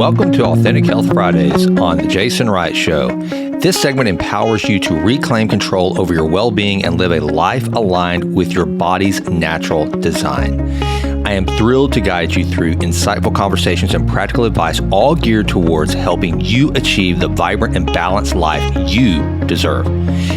Welcome to Authentic Health Fridays on the Jason Wright Show. This segment empowers you to reclaim control over your well-being and live a life aligned with your body's natural design. I am thrilled to guide you through insightful conversations and practical advice, all geared towards helping you achieve the vibrant and balanced life you deserve.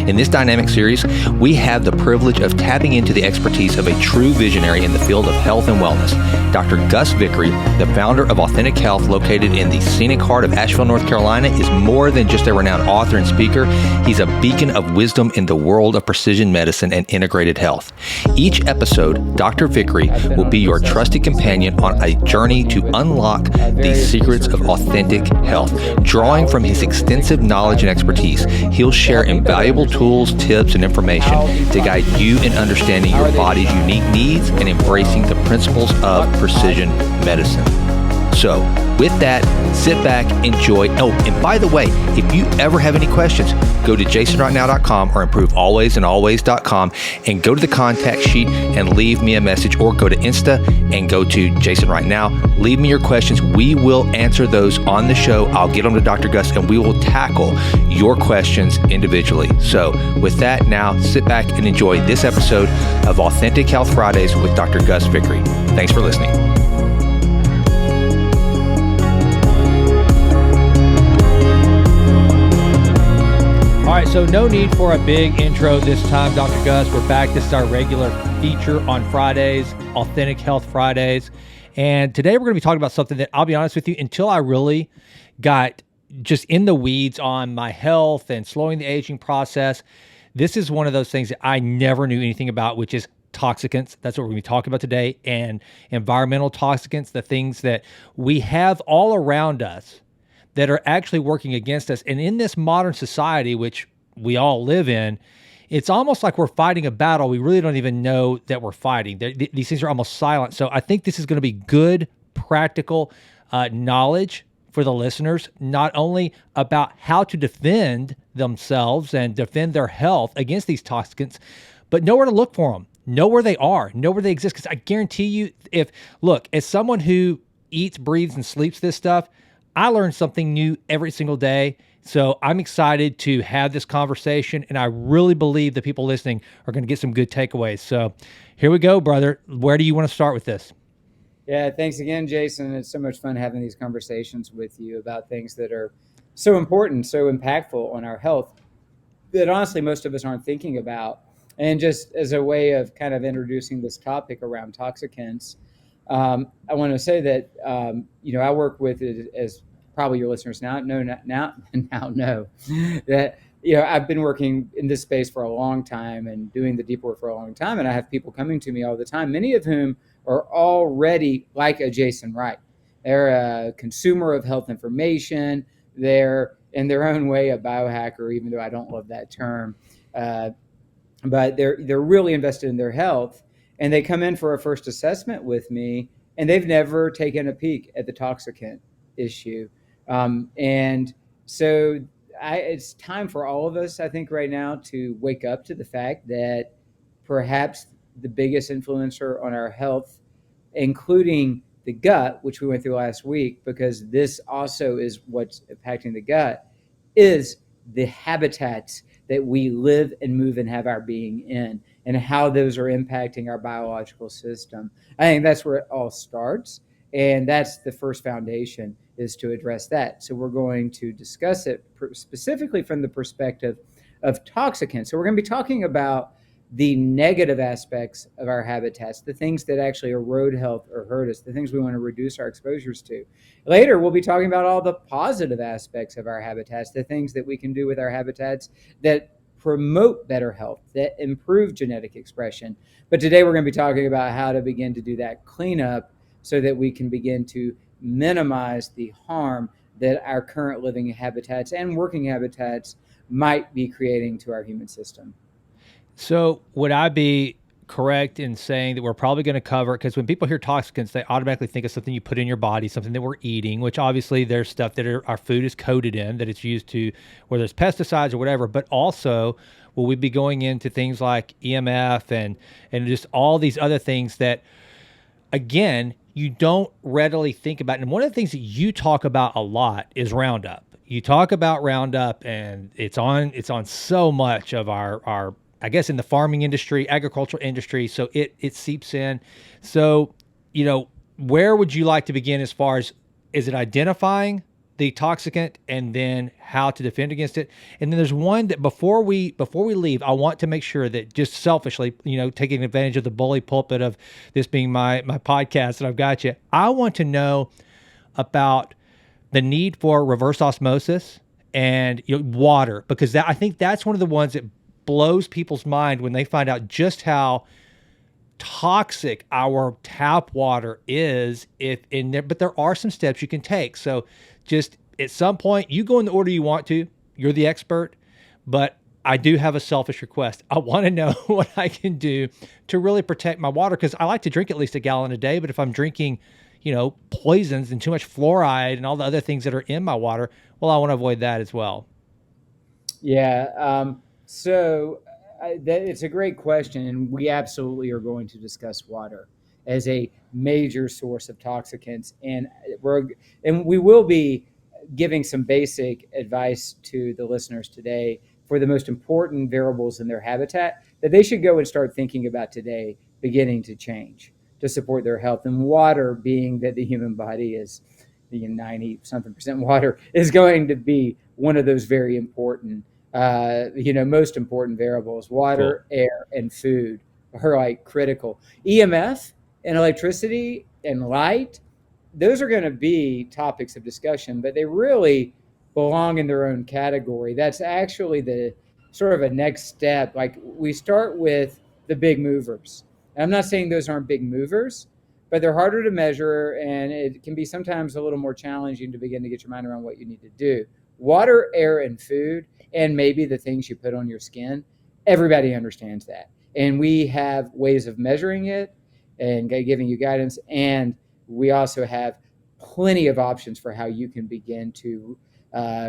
In this dynamic series, we have the privilege of tapping into the expertise of a true visionary in the field of health and wellness. Dr. Gus Vickery, the founder of Authentic Health, located in the scenic heart of Asheville, North Carolina, is more than just a renowned author and speaker. He's a beacon of wisdom in the world of precision medicine and integrated health. Each episode, Dr. Vickery will be your trusted companion on a journey to unlock the secrets of authentic health. Drawing from his extensive knowledge and expertise, he'll share invaluable tools, tips, and information to guide you in understanding your body's unique needs and embracing the principles of precision medicine. So, with that, sit back, enjoy. Oh, and by the way, if you ever have any questions, go to jasonrightnow.com or improvealwaysandalways.com and go to the contact sheet and leave me a message, or go to Insta and go to Jason Right Now. Leave me your questions. We will answer those on the show. I'll get them to Dr. Gus and we will tackle your questions individually. So with that, now sit back and enjoy this episode of Authentic Health Fridays with Dr. Gus Vickery. Thanks for listening. All right, so no need for a big intro this time, Dr. Gus. We're back. This is our regular feature on Fridays, Authentic Health Fridays. And today we're going to be talking about something that, I'll be honest with you, until I really got just in the weeds on my health and slowing the aging process, this is one of those things that I never knew anything about, which is toxicants. That's what we're going to be talking about today. And environmental toxicants, the things that we have all around us that are actually working against us. And in this modern society, which we all live in, it's almost like we're fighting a battle we really don't even know that we're fighting. These things are almost silent. So I think this is going to be good, practical knowledge for the listeners, not only about how to defend themselves and defend their health against these toxicants, but know where to look for them, know where they are, know where they exist. Because I guarantee you, as someone who eats, breathes, and sleeps this stuff, I learn something new every single day. So I'm excited to have this conversation, and I really believe the people listening are going to get some good takeaways. So here we go, brother. Where do you want to start with this? Yeah, thanks again, Jason. It's so much fun having these conversations with you about things that are so important, so impactful on our health that honestly most of us aren't thinking about. And just as a way of kind of introducing this topic around toxicants, I want to say that, I work with it, as probably your listeners now know that, I've been working in this space for a long time and doing the deep work for a long time. And I have people coming to me all the time, many of whom are already like a Jason Wright. They're a consumer of health information. They're in their own way a biohacker, even though I don't love that term. But they're really invested in their health. And they come in for a first assessment with me, and they've never taken a peek at the toxicant issue. And so it's time for all of us, I think, right now to wake up to the fact that perhaps the biggest influencer on our health, including the gut, which we went through last week, because this also is what's impacting the gut, is the habitats that we live and move and have our being in, and how those are impacting our biological system. I think that's where it all starts. And that's the first foundation, is to address that. So we're going to discuss it specifically from the perspective of toxicants. So we're going to be talking about the negative aspects of our habitats, the things that actually erode health or hurt us, the things we want to reduce our exposures to. Later, we'll be talking about all the positive aspects of our habitats, the things that we can do with our habitats that promote better health, that improve genetic expression. But today we're going to be talking about how to begin to do that cleanup so that we can begin to minimize the harm that our current living habitats and working habitats might be creating to our human system. So would I be correct in saying that we're probably going to cover, because when people hear toxicants, they automatically think of something you put in your body, something that we're eating, which obviously there's stuff that our food is coated in, that it's used to, whether it's pesticides or whatever, but also will we be going into things like EMF and just all these other things that, again, you don't readily think about. And one of the things that you talk about a lot is Roundup. You talk about Roundup, and it's on so much of our I guess in the farming industry, agricultural industry. So it seeps in. So, where would you like to begin as far as, is it identifying the toxicant and then how to defend against it? And then there's one that before we leave, I want to make sure that, just selfishly, taking advantage of the bully pulpit of this being my podcast that I've got you, I want to know about the need for reverse osmosis and water, because I think that's one of the ones that blows people's mind when they find out just how toxic our tap water is if in there. But there are some steps you can take. So just at some point, you go in the order you want to. You're the expert, but I do have a selfish request. I want to know what I can do to really protect my water, because I like to drink at least a gallon a day. But if I'm drinking, poisons and too much fluoride and all the other things that are in my water, well, I want to avoid that as well. Yeah. It's a great question, and we absolutely are going to discuss water as a major source of toxicants, and we will be giving some basic advice to the listeners today for the most important variables in their habitat that they should go and start thinking about today, beginning to change to support their health. And water, being that the human body is 90-something% water, is going to be one of those very important, most important variables. Water, cool. Air, and food are like critical. EMF and electricity and light, those are going to be topics of discussion, but they really belong in their own category. That's actually the sort of a next step. Like, we start with the big movers. And I'm not saying those aren't big movers, but they're harder to measure, and it can be sometimes a little more challenging to begin to get your mind around what you need to do. Water, air, and food, and maybe the things you put on your skin, everybody understands that. And we have ways of measuring it and giving you guidance. And we also have plenty of options for how you can begin to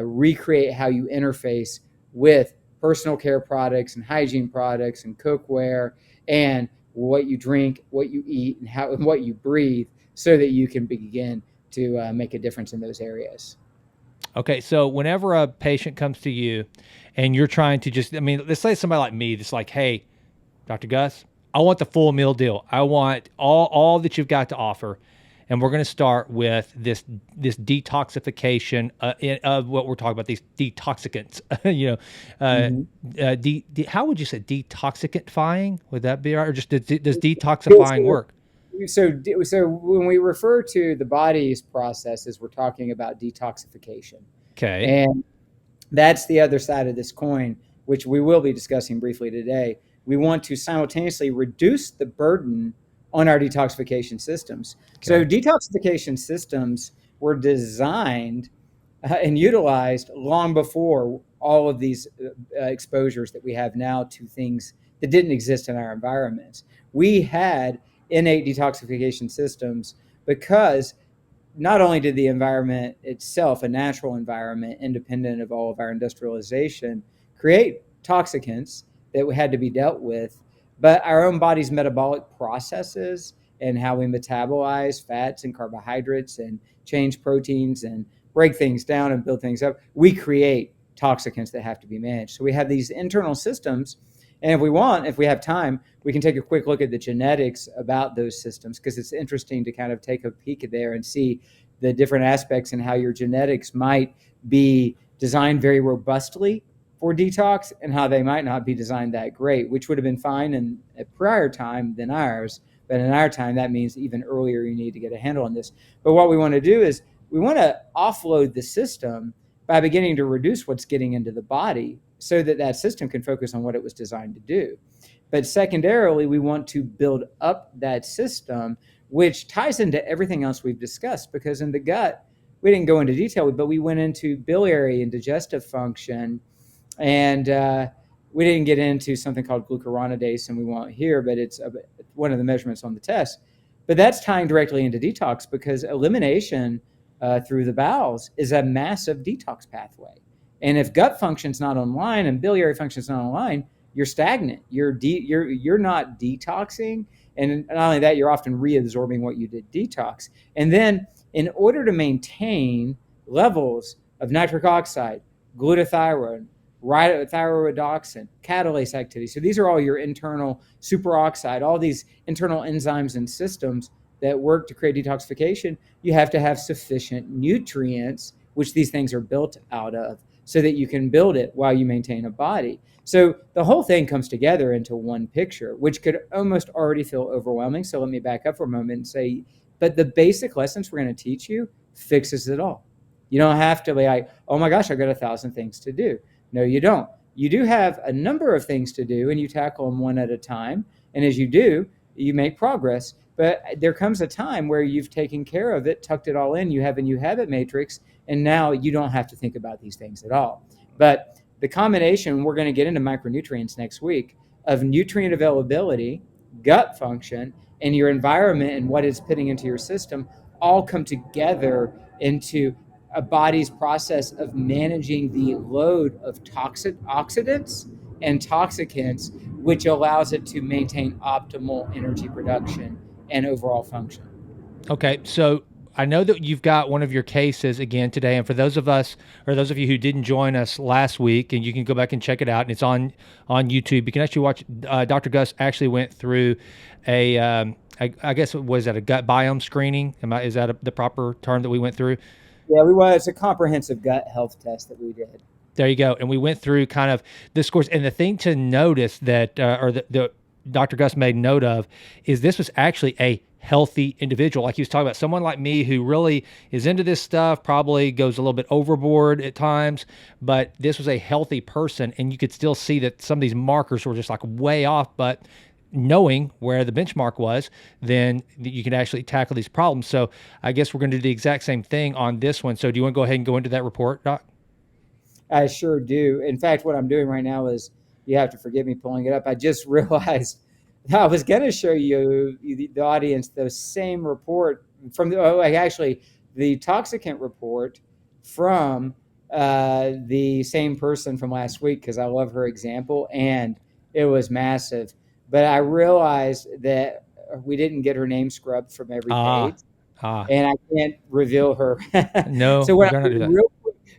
recreate how you interface with personal care products and hygiene products and cookware and what you drink, what you eat, and what you breathe, so that you can begin to make a difference in those areas. Okay, so whenever a patient comes to you and you're trying to let's say somebody like me that's like, hey, Dr. Gus, I want the full meal deal. I want all that you've got to offer. And we're going to start with this detoxification of what we're talking about, these detoxicants. How would you say detoxifying? Would that be right? Or just does detoxifying work? So when we refer to the body's processes, we're talking about detoxification. Okay. And that's the other side of this coin, which we will be discussing briefly today. We want to simultaneously reduce the burden on our detoxification systems. Okay. So detoxification systems were designed and utilized long before all of these exposures that we have now to things that didn't exist in our environments. We had innate detoxification systems because not only did the environment itself, a natural environment independent of all of our industrialization, create toxicants that had to be dealt with, but our own body's metabolic processes and how we metabolize fats and carbohydrates and change proteins and break things down and build things up, we create toxicants that have to be managed. So we have these internal systems. And if we have time, we can take a quick look at the genetics about those systems, because it's interesting to kind of take a peek at there and see the different aspects and how your genetics might be designed very robustly for detox and how they might not be designed that great, which would have been fine in a prior time than ours. But in our time, that means even earlier you need to get a handle on this. But what we want to do is we want to offload the system by beginning to reduce what's getting into the body so that that system can focus on what it was designed to do. But secondarily, we want to build up that system, which ties into everything else we've discussed, because in the gut, we didn't go into detail, but we went into biliary and digestive function. And we didn't get into something called glucuronidase, and we won't here, but it's one of the measurements on the test. But that's tying directly into detox, because elimination through the bowels is a massive detox pathway. And if gut function's not online and biliary function's not online, you're stagnant. You're not detoxing, and not only that, you're often reabsorbing what you did detox. And then, in order to maintain levels of nitric oxide, glutathione, thyroidoxin, catalase activity. So these are all your internal superoxide, all these internal enzymes and systems that work to create detoxification. You have to have sufficient nutrients, which these things are built out of, so that you can build it while you maintain a body. So the whole thing comes together into one picture, which could almost already feel overwhelming. So let me back up for a moment and say, but the basic lessons we're going to teach you fixes it all. You don't have to be like, oh my gosh, I've got 1,000 things to do. No, you don't. You do have a number of things to do, and you tackle them one at a time. And as you do, you make progress. But there comes a time where you've taken care of it, tucked it all in, you have a new habit matrix, and now you don't have to think about these things at all. But the combination, we're going to get into micronutrients next week, of nutrient availability, gut function, and your environment and what it's putting into your system all come together into a body's process of managing the load of toxic oxidants and toxicants, which allows it to maintain optimal energy production and overall function. Okay, so I know that you've got one of your cases again today, and for those of us, or those of you who didn't join us last week, and you can go back and check it out, and it's on YouTube. You can actually watch. Dr. Gus actually went through I guess was that a gut biome screening? Is that the proper term that we went through? Yeah, it's a comprehensive gut health test that we did. There you go. And we went through kind of this course. And the thing to notice that, the Dr. Gus made note of, is this was actually a healthy individual. Like he was talking about, someone like me who really is into this stuff, probably goes a little bit overboard at times, but this was a healthy person. And you could still see that some of these markers were just like way off, but knowing where the benchmark was, then you can actually tackle these problems. So I guess we're going to do the exact same thing on this one. So do you want to go ahead and go into that report, Doc? I sure do. In fact, what I'm doing right now is, you have to forgive me pulling it up. I just realized I was going to show you, the audience, the same report from the toxicant report from the same person from last week, because I love her example, and it was massive. But I realized that we didn't get her name scrubbed from every page, and I can't reveal her. No, so what I'm doing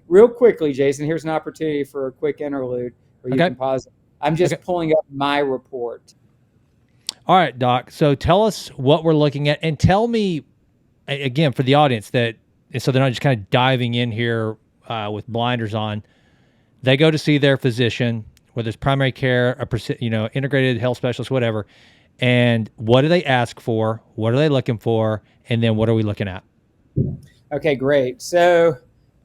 real quickly, Jason, here's an opportunity for a quick interlude where you can pause it. I'm just pulling up my report. All right, Doc. So tell us what we're looking at, and tell me, again, for the audience, that so they're not just kind of diving in here with blinders on. They go to see their physician, whether it's primary care, integrated health specialist, whatever. And what do they ask for? What are they looking for? And then what are we looking at? Okay, great. So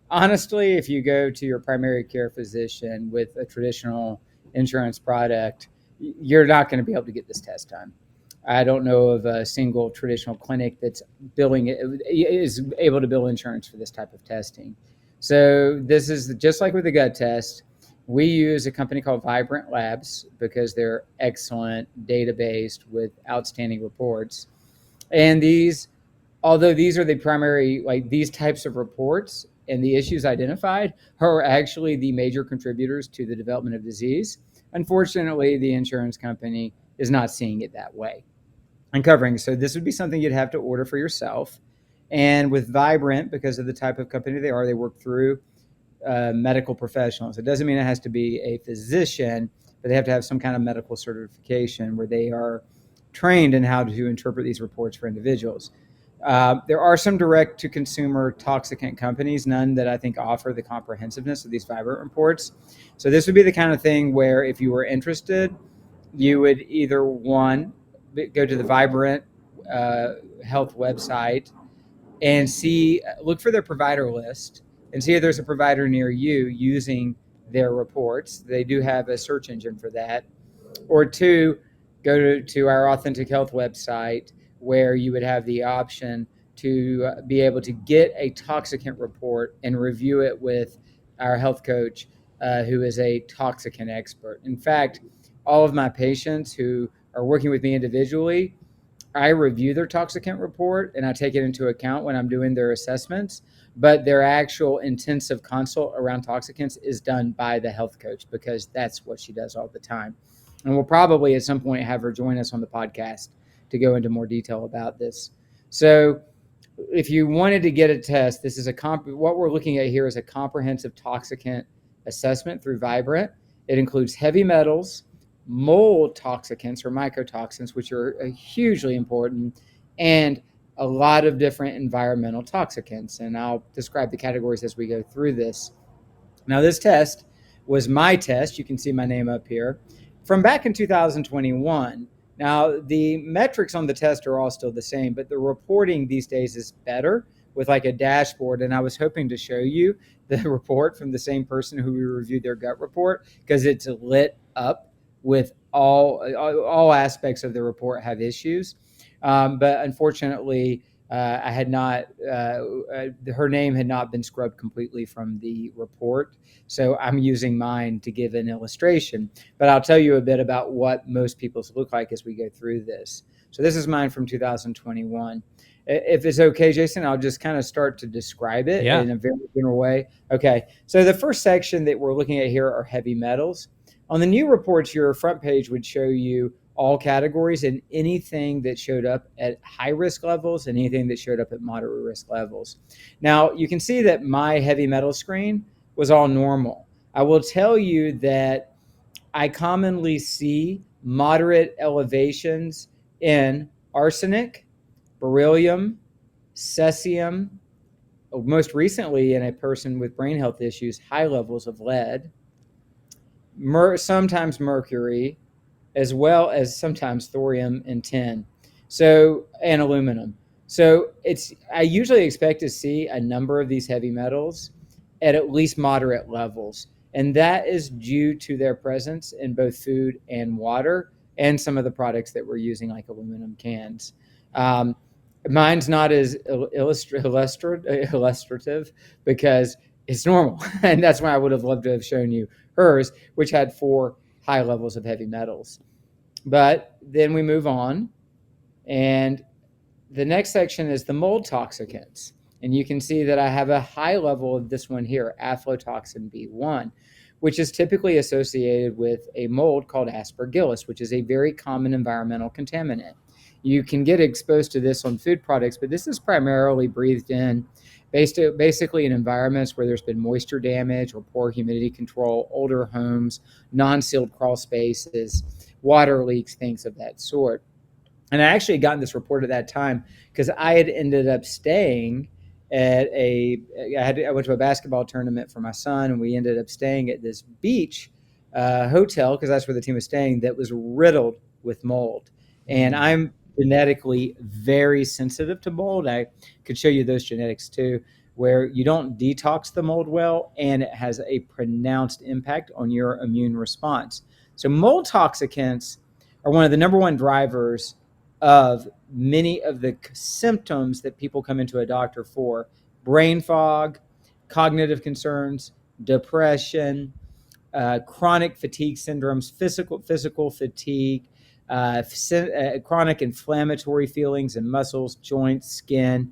honestly, if you go to your primary care physician with a traditional insurance product, you're not going to be able to get this test done. I don't know of a single traditional clinic that's is able to bill insurance for this type of testing. So this is just like with the gut test. We use a company called Vibrant Labs because they're excellent, data-based with outstanding reports. And although these are the primary, like these types of reports and the issues identified are actually the major contributors to the development of disease, unfortunately, the insurance company is not seeing it that way and covering. So this would be something you'd have to order for yourself. And with Vibrant, because of the type of company they are, they work through medical professionals. It doesn't mean it has to be a physician, but they have to have some kind of medical certification where they are trained in how to interpret these reports for individuals. There are some direct-to-consumer toxicant companies, none that I think offer the comprehensiveness of these Vibrant reports. So this would be the kind of thing where if you were interested, you would either, one, go to the Vibrant health website and look for their provider list and see if there's a provider near you using their reports. They do have a search engine for that. Or two, go to our Authentic Health website, where you would have the option to be able to get a toxicant report and review it with our health coach, who is a toxicant expert. In fact, all of my patients who are working with me individually, I review their toxicant report and I take it into account when I'm doing their assessments, but their actual intensive consult around toxicants is done by the health coach because that's what she does all the time. And we'll probably at some point have her join us on the podcast to go into more detail about this. So if you wanted to get a test, this is what we're looking at here is a comprehensive toxicant assessment through Vibrant. It includes heavy metals, mold toxicants or mycotoxins, which are hugely important, and a lot of different environmental toxicants. And I'll describe the categories as we go through this. Now, this test was my test. You can see my name up here from back in 2021. Now, the metrics on the test are all still the same, but the reporting these days is better with like a dashboard. And I was hoping to show you the report from the same person who we reviewed their gut report, because it's lit up with all aspects of the report have issues. But unfortunately, I had not, her name had not been scrubbed completely from the report. So I'm using mine to give an illustration, but I'll tell you a bit about what most people's look like as we go through this. So this is mine from 2021. If it's okay, Jason, I'll just kind of start to describe it in a very general way. Okay. So the first section that we're looking at here are heavy metals. On the new reports, your front page would show you all categories and anything that showed up at high risk levels and anything that showed up at moderate risk levels. Now, you can see that my heavy metal screen was all normal. I will tell you that I commonly see moderate elevations in arsenic, beryllium, cesium, most recently in a person with brain health issues, high levels of lead, sometimes mercury, as well as sometimes thorium and tin, and aluminum. So I usually expect to see a number of these heavy metals at least moderate levels. And that is due to their presence in both food and water and some of the products that we're using, like aluminum cans. Mine's not as illustrative because it's normal. And that's why I would have loved to have shown you hers, which had 4 high levels of heavy metals. But then we move on, and the next section is the mold toxicants. And you can see that I have a high level of this one here, aflatoxin B1, which is typically associated with a mold called Aspergillus, which is a very common environmental contaminant. You can get exposed to this on food products, but this is primarily breathed in basically in environments where there's been moisture damage or poor humidity control, older homes, non-sealed crawl spaces, water leaks, things of that sort. And I actually got this report at that time because I had ended up staying at I went to a basketball tournament for my son, and we ended up staying at this beach hotel, because that's where the team was staying, that was riddled with mold. And I'm genetically very sensitive to mold. I could show you those genetics too, where you don't detox the mold well, and it has a pronounced impact on your immune response. So mold toxicants are one of the number one drivers of many of the symptoms that people come into a doctor for: brain fog, cognitive concerns, depression, chronic fatigue syndromes, physical fatigue, chronic inflammatory feelings in muscles, joints, skin.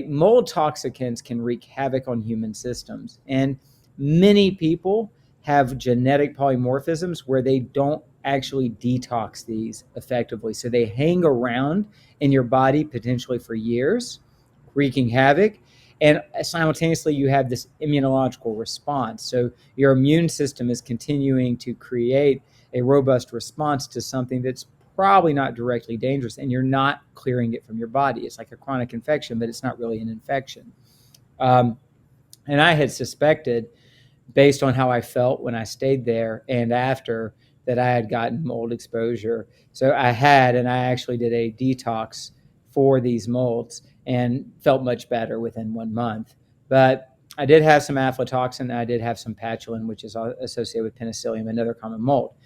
Mold toxicants can wreak havoc on human systems. And many people have genetic polymorphisms where they don't actually detox these effectively. So they hang around in your body potentially for years, wreaking havoc. And simultaneously, you have this immunological response. So your immune system is continuing to create a robust response to something that's probably not directly dangerous, and you're not clearing it from your body. It's like a chronic infection, but it's not really an infection. And I had suspected, based on how I felt when I stayed there and after, that I had gotten mold exposure. So I actually did a detox for these molds and felt much better within 1 month. But I did have some aflatoxin. I did have some patulin, which is associated with penicillium, another common mold.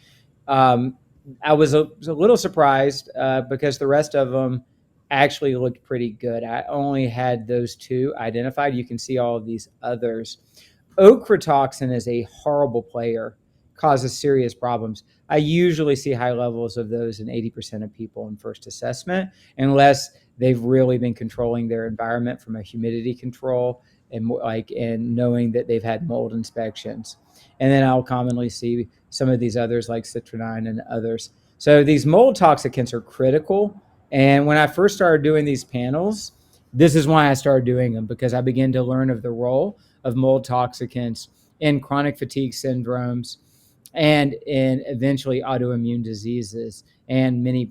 I was a little surprised because the rest of them actually looked pretty good. I only had those 2 identified. You can see all of these others. Ochratoxin is a horrible player, causes serious problems. I usually see high levels of those in 80% of people in first assessment, unless they've really been controlling their environment from a humidity control and knowing that they've had mold inspections. And then I'll commonly see some of these others like citronine and others. So these mold toxicants are critical. And when I first started doing these panels, this is why I started doing them, because I began to learn of the role of mold toxicants in chronic fatigue syndromes and in eventually autoimmune diseases and many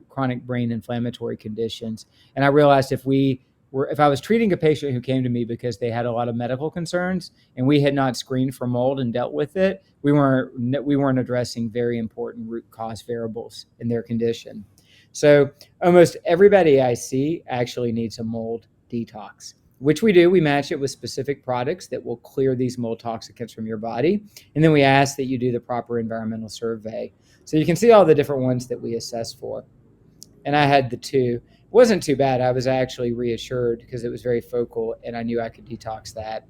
chronic brain inflammatory conditions. And I realized if I was treating a patient who came to me because they had a lot of medical concerns and we had not screened for mold and dealt with it, we weren't addressing very important root cause variables in their condition. So almost everybody I see actually needs a mold detox, which we do. We match it with specific products that will clear these mold toxicants from your body. And then we ask that you do the proper environmental survey. So you can see all the different ones that we assess for. And I had the two. It wasn't too bad. I was actually reassured because it was very focal and I knew I could detox that.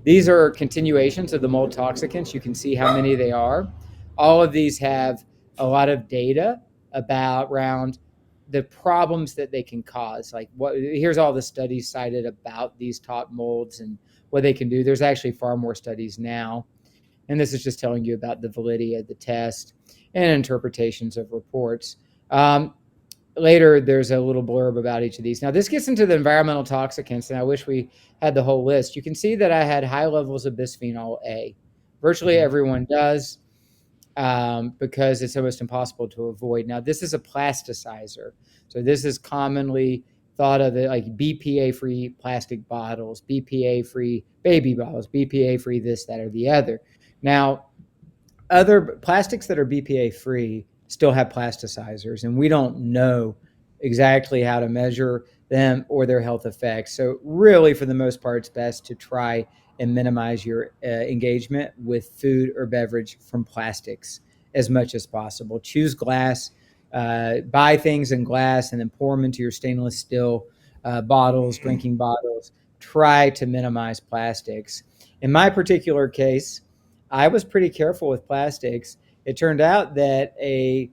These are continuations of the mold toxicants. You can see how many they are. All of these have a lot of data around the problems that they can cause. Here's all the studies cited about these top molds and what they can do. There's actually far more studies now. And this is just telling you about the validity of the test and interpretations of reports. Later, there's a little blurb about each of these. Now, this gets into the environmental toxicants, and I wish we had the whole list. You can see that I had high levels of bisphenol A. Virtually everyone does, because it's almost impossible to avoid. Now, this is a plasticizer. So this is commonly thought of like BPA-free plastic bottles, BPA-free baby bottles, BPA-free this, that, or the other. Now, other plastics that are BPA-free still have plasticizers, and we don't know exactly how to measure them or their health effects. So really, for the most part, it's best to try and minimize your engagement with food or beverage from plastics as much as possible. Choose glass, buy things in glass, and then pour them into your stainless steel bottles, drinking bottles. Try to minimize plastics. In my particular case, I was pretty careful with plastics. It turned out that a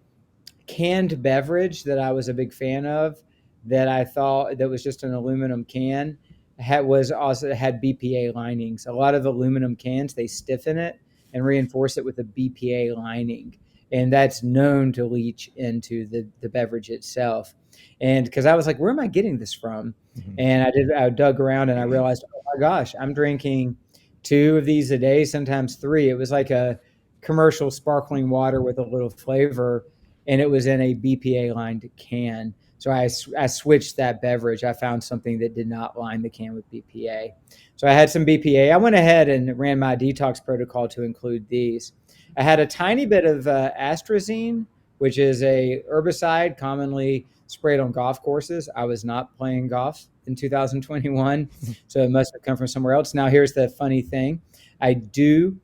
canned beverage that I was a big fan of, that I thought that was just an aluminum can, had BPA linings. A lot of aluminum cans, they stiffen it and reinforce it with a BPA lining, and that's known to leach into the beverage itself. And because I was like, where am I getting this from? Mm-hmm. And I dug around and I realized, oh my gosh, I'm drinking 2 of these a day, sometimes 3. It was like a commercial sparkling water with a little flavor, and it was in a BPA lined can. So I switched that beverage. I found something that did not line the can with BPA. So I had some BPA. I went ahead and ran my detox protocol to include these. I had a tiny bit of Astrazine, which is a herbicide commonly sprayed on golf courses. I was not playing golf in 2021, so it must have come from somewhere else. Now, here's the funny thing. I do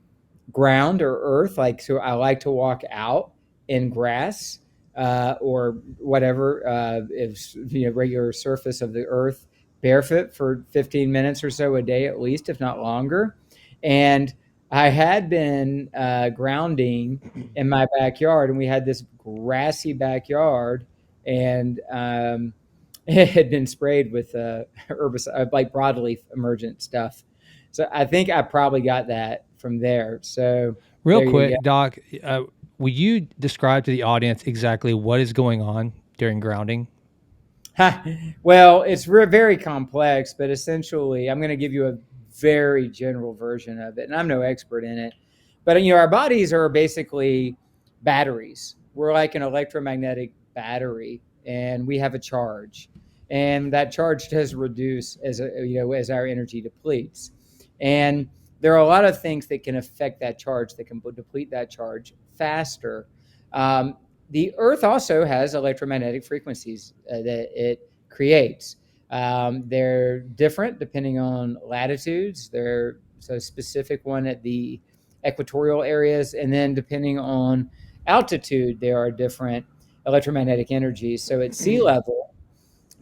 ground or earth, so I like to walk out in grass or whatever, regular surface of the earth, barefoot for 15 minutes or so a day at least, if not longer. And I had been grounding in my backyard, and we had this grassy backyard, and it had been sprayed with herbicide, like broadleaf emergent stuff. So I think I probably got that from there. So real quick, Doc, will you describe to the audience exactly what is going on during grounding? Well, it's very complex, but essentially I'm going to give you a very general version of it, and I'm no expert in it. But our bodies are basically batteries. We're like an electromagnetic battery, and we have a charge, and that charge does reduce as our energy depletes. And there are a lot of things that can affect that charge, that can deplete that charge faster. The Earth also has electromagnetic frequencies that it creates. They're different depending on latitudes. There's a specific one at the equatorial areas, and then depending on altitude, there are different electromagnetic energies. So at sea level,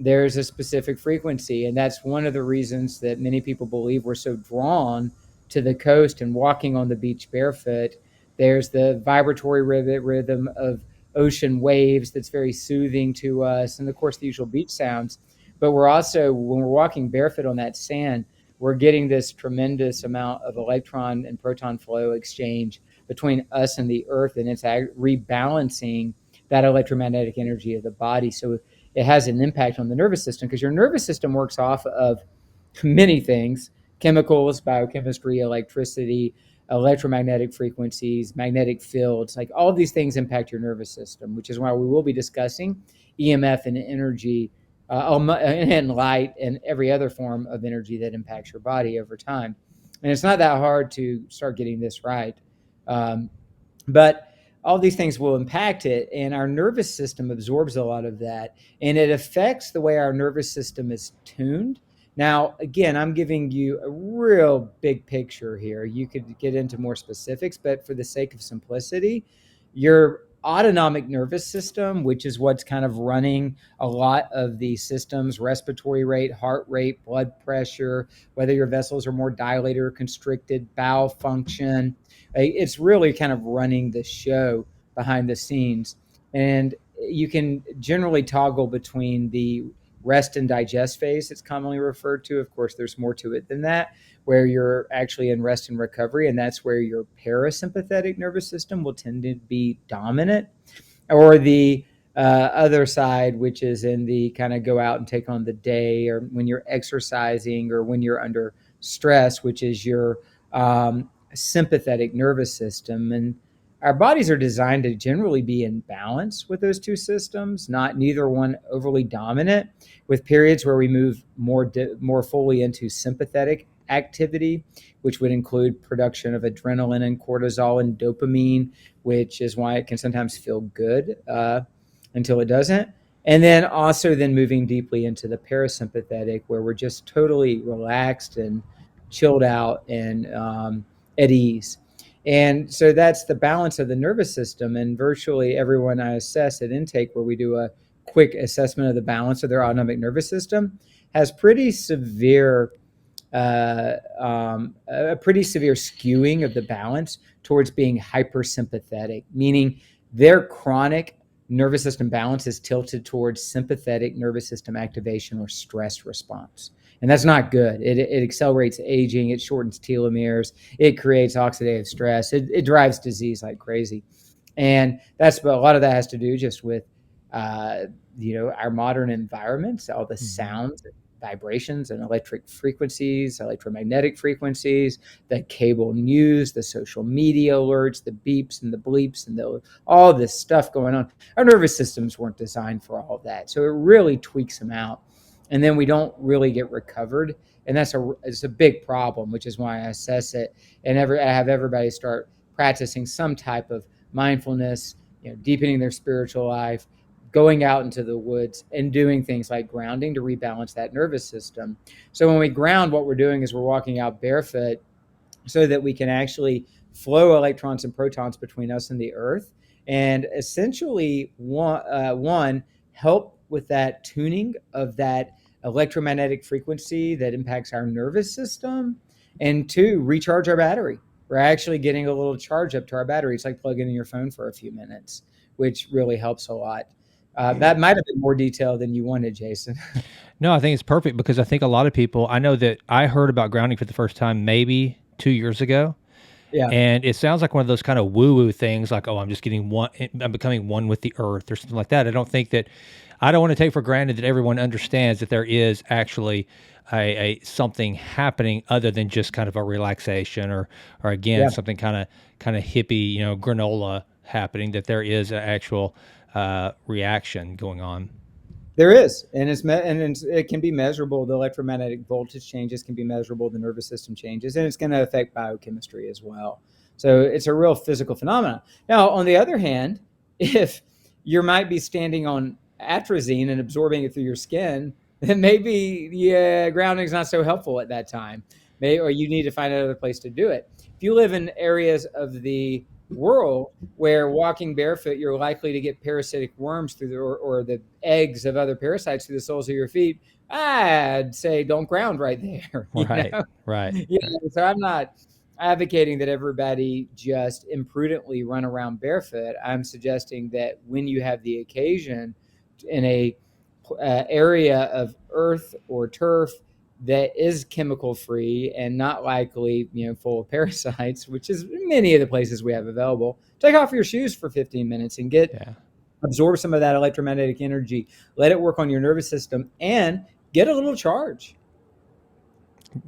there's a specific frequency, and that's one of the reasons that many people believe we're so drawn to the coast and walking on the beach barefoot. There's the vibratory rhythm of ocean waves that's very soothing to us, and of course the usual beach sounds. But we're also, when we're walking barefoot on that sand, we're getting this tremendous amount of electron and proton flow exchange between us and the earth, and it's rebalancing that electromagnetic energy of the body. So it has an impact on the nervous system, because your nervous system works off of many things: chemicals, biochemistry, electricity, electromagnetic frequencies, magnetic fields. Like, all of these things impact your nervous system, which is why we will be discussing EMF and energy, and light, and every other form of energy that impacts your body over time. And it's not that hard to start getting this right. But all these things will impact it, and our nervous system absorbs a lot of that, and it affects the way our nervous system is tuned. Now, again, I'm giving you a real big picture here. You could get into more specifics, but for the sake of simplicity, your autonomic nervous system, which is what's kind of running a lot of the systems: respiratory rate, heart rate, blood pressure, whether your vessels are more dilated or constricted, bowel function. It's really kind of running the show behind the scenes. And you can generally toggle between the rest and digest phase, it's commonly referred to. Of course, there's more to it than that, where you're actually in rest and recovery, and that's where your parasympathetic nervous system will tend to be dominant, or the other side, which is in the kind of go out and take on the day, or when you're exercising, or when you're under stress, which is your sympathetic nervous system. And our bodies are designed to generally be in balance with those two systems, not neither one overly dominant, with periods where we move more fully into sympathetic activity, which would include production of adrenaline and cortisol and dopamine, which is why it can sometimes feel good until it doesn't. And then also then moving deeply into the parasympathetic, where we're just totally relaxed and chilled out and at ease. And so that's the balance of the nervous system. And virtually everyone I assess at intake, where we do a quick assessment of the balance of their autonomic nervous system, has a pretty severe skewing of the balance towards being hypersympathetic, meaning their chronic nervous system balance is tilted towards sympathetic nervous system activation or stress response. And that's not good. It accelerates aging, it shortens telomeres, it creates oxidative stress, it drives disease like crazy. And that's, but a lot of that has to do just with our modern environments, all the sounds, vibrations, and electric frequencies, electromagnetic frequencies, the cable news, the social media alerts, the beeps and the bleeps, and all this stuff going on. Our nervous systems weren't designed for all of that, so it really tweaks them out, and then we don't really get recovered, and it's a big problem, which is why I assess it, and I have everybody start practicing some type of mindfulness, deepening their spiritual life, going out into the woods, and doing things like grounding to rebalance that nervous system. So when we ground, what we're doing is we're walking out barefoot so that we can actually flow electrons and protons between us and the earth, and essentially one help with that tuning of that electromagnetic frequency that impacts our nervous system, and two, recharge our battery. We're actually getting a little charge up to our battery. It's like plugging in your phone for a few minutes, which really helps a lot. That might have been more detail than you wanted, Jason. No, I think it's perfect, because I think a lot of people, I know that I heard about grounding for the first time maybe 2 years ago. Yeah. And it sounds like one of those kind of woo-woo things, like, oh, I'm becoming one with the earth or something like that. I don't want to take for granted that everyone understands that there is actually a something happening other than just kind of a relaxation or again, something kind of hippie, granola happening, that there is an actual reaction going on. There is, and it can be measurable. The electromagnetic voltage changes can be measurable. The nervous system changes, and it's going to affect biochemistry as well. So it's a real physical phenomenon. Now, on the other hand, if you might be standing on atrazine and absorbing it through your skin, then maybe grounding is not so helpful at that time. Or you need to find another place to do it. If you live in areas of the world where walking barefoot, you're likely to get parasitic worms through or the eggs of other parasites through the soles of your feet, I'd say don't ground right there. Right. So I'm not advocating that everybody just imprudently run around barefoot. I'm suggesting that when you have the occasion in a area of earth or turf that is chemical free and not likely, full of parasites, which is many of the places we have available. Take off your shoes for 15 minutes and absorb some of that electromagnetic energy. Let it work on your nervous system and get a little charge.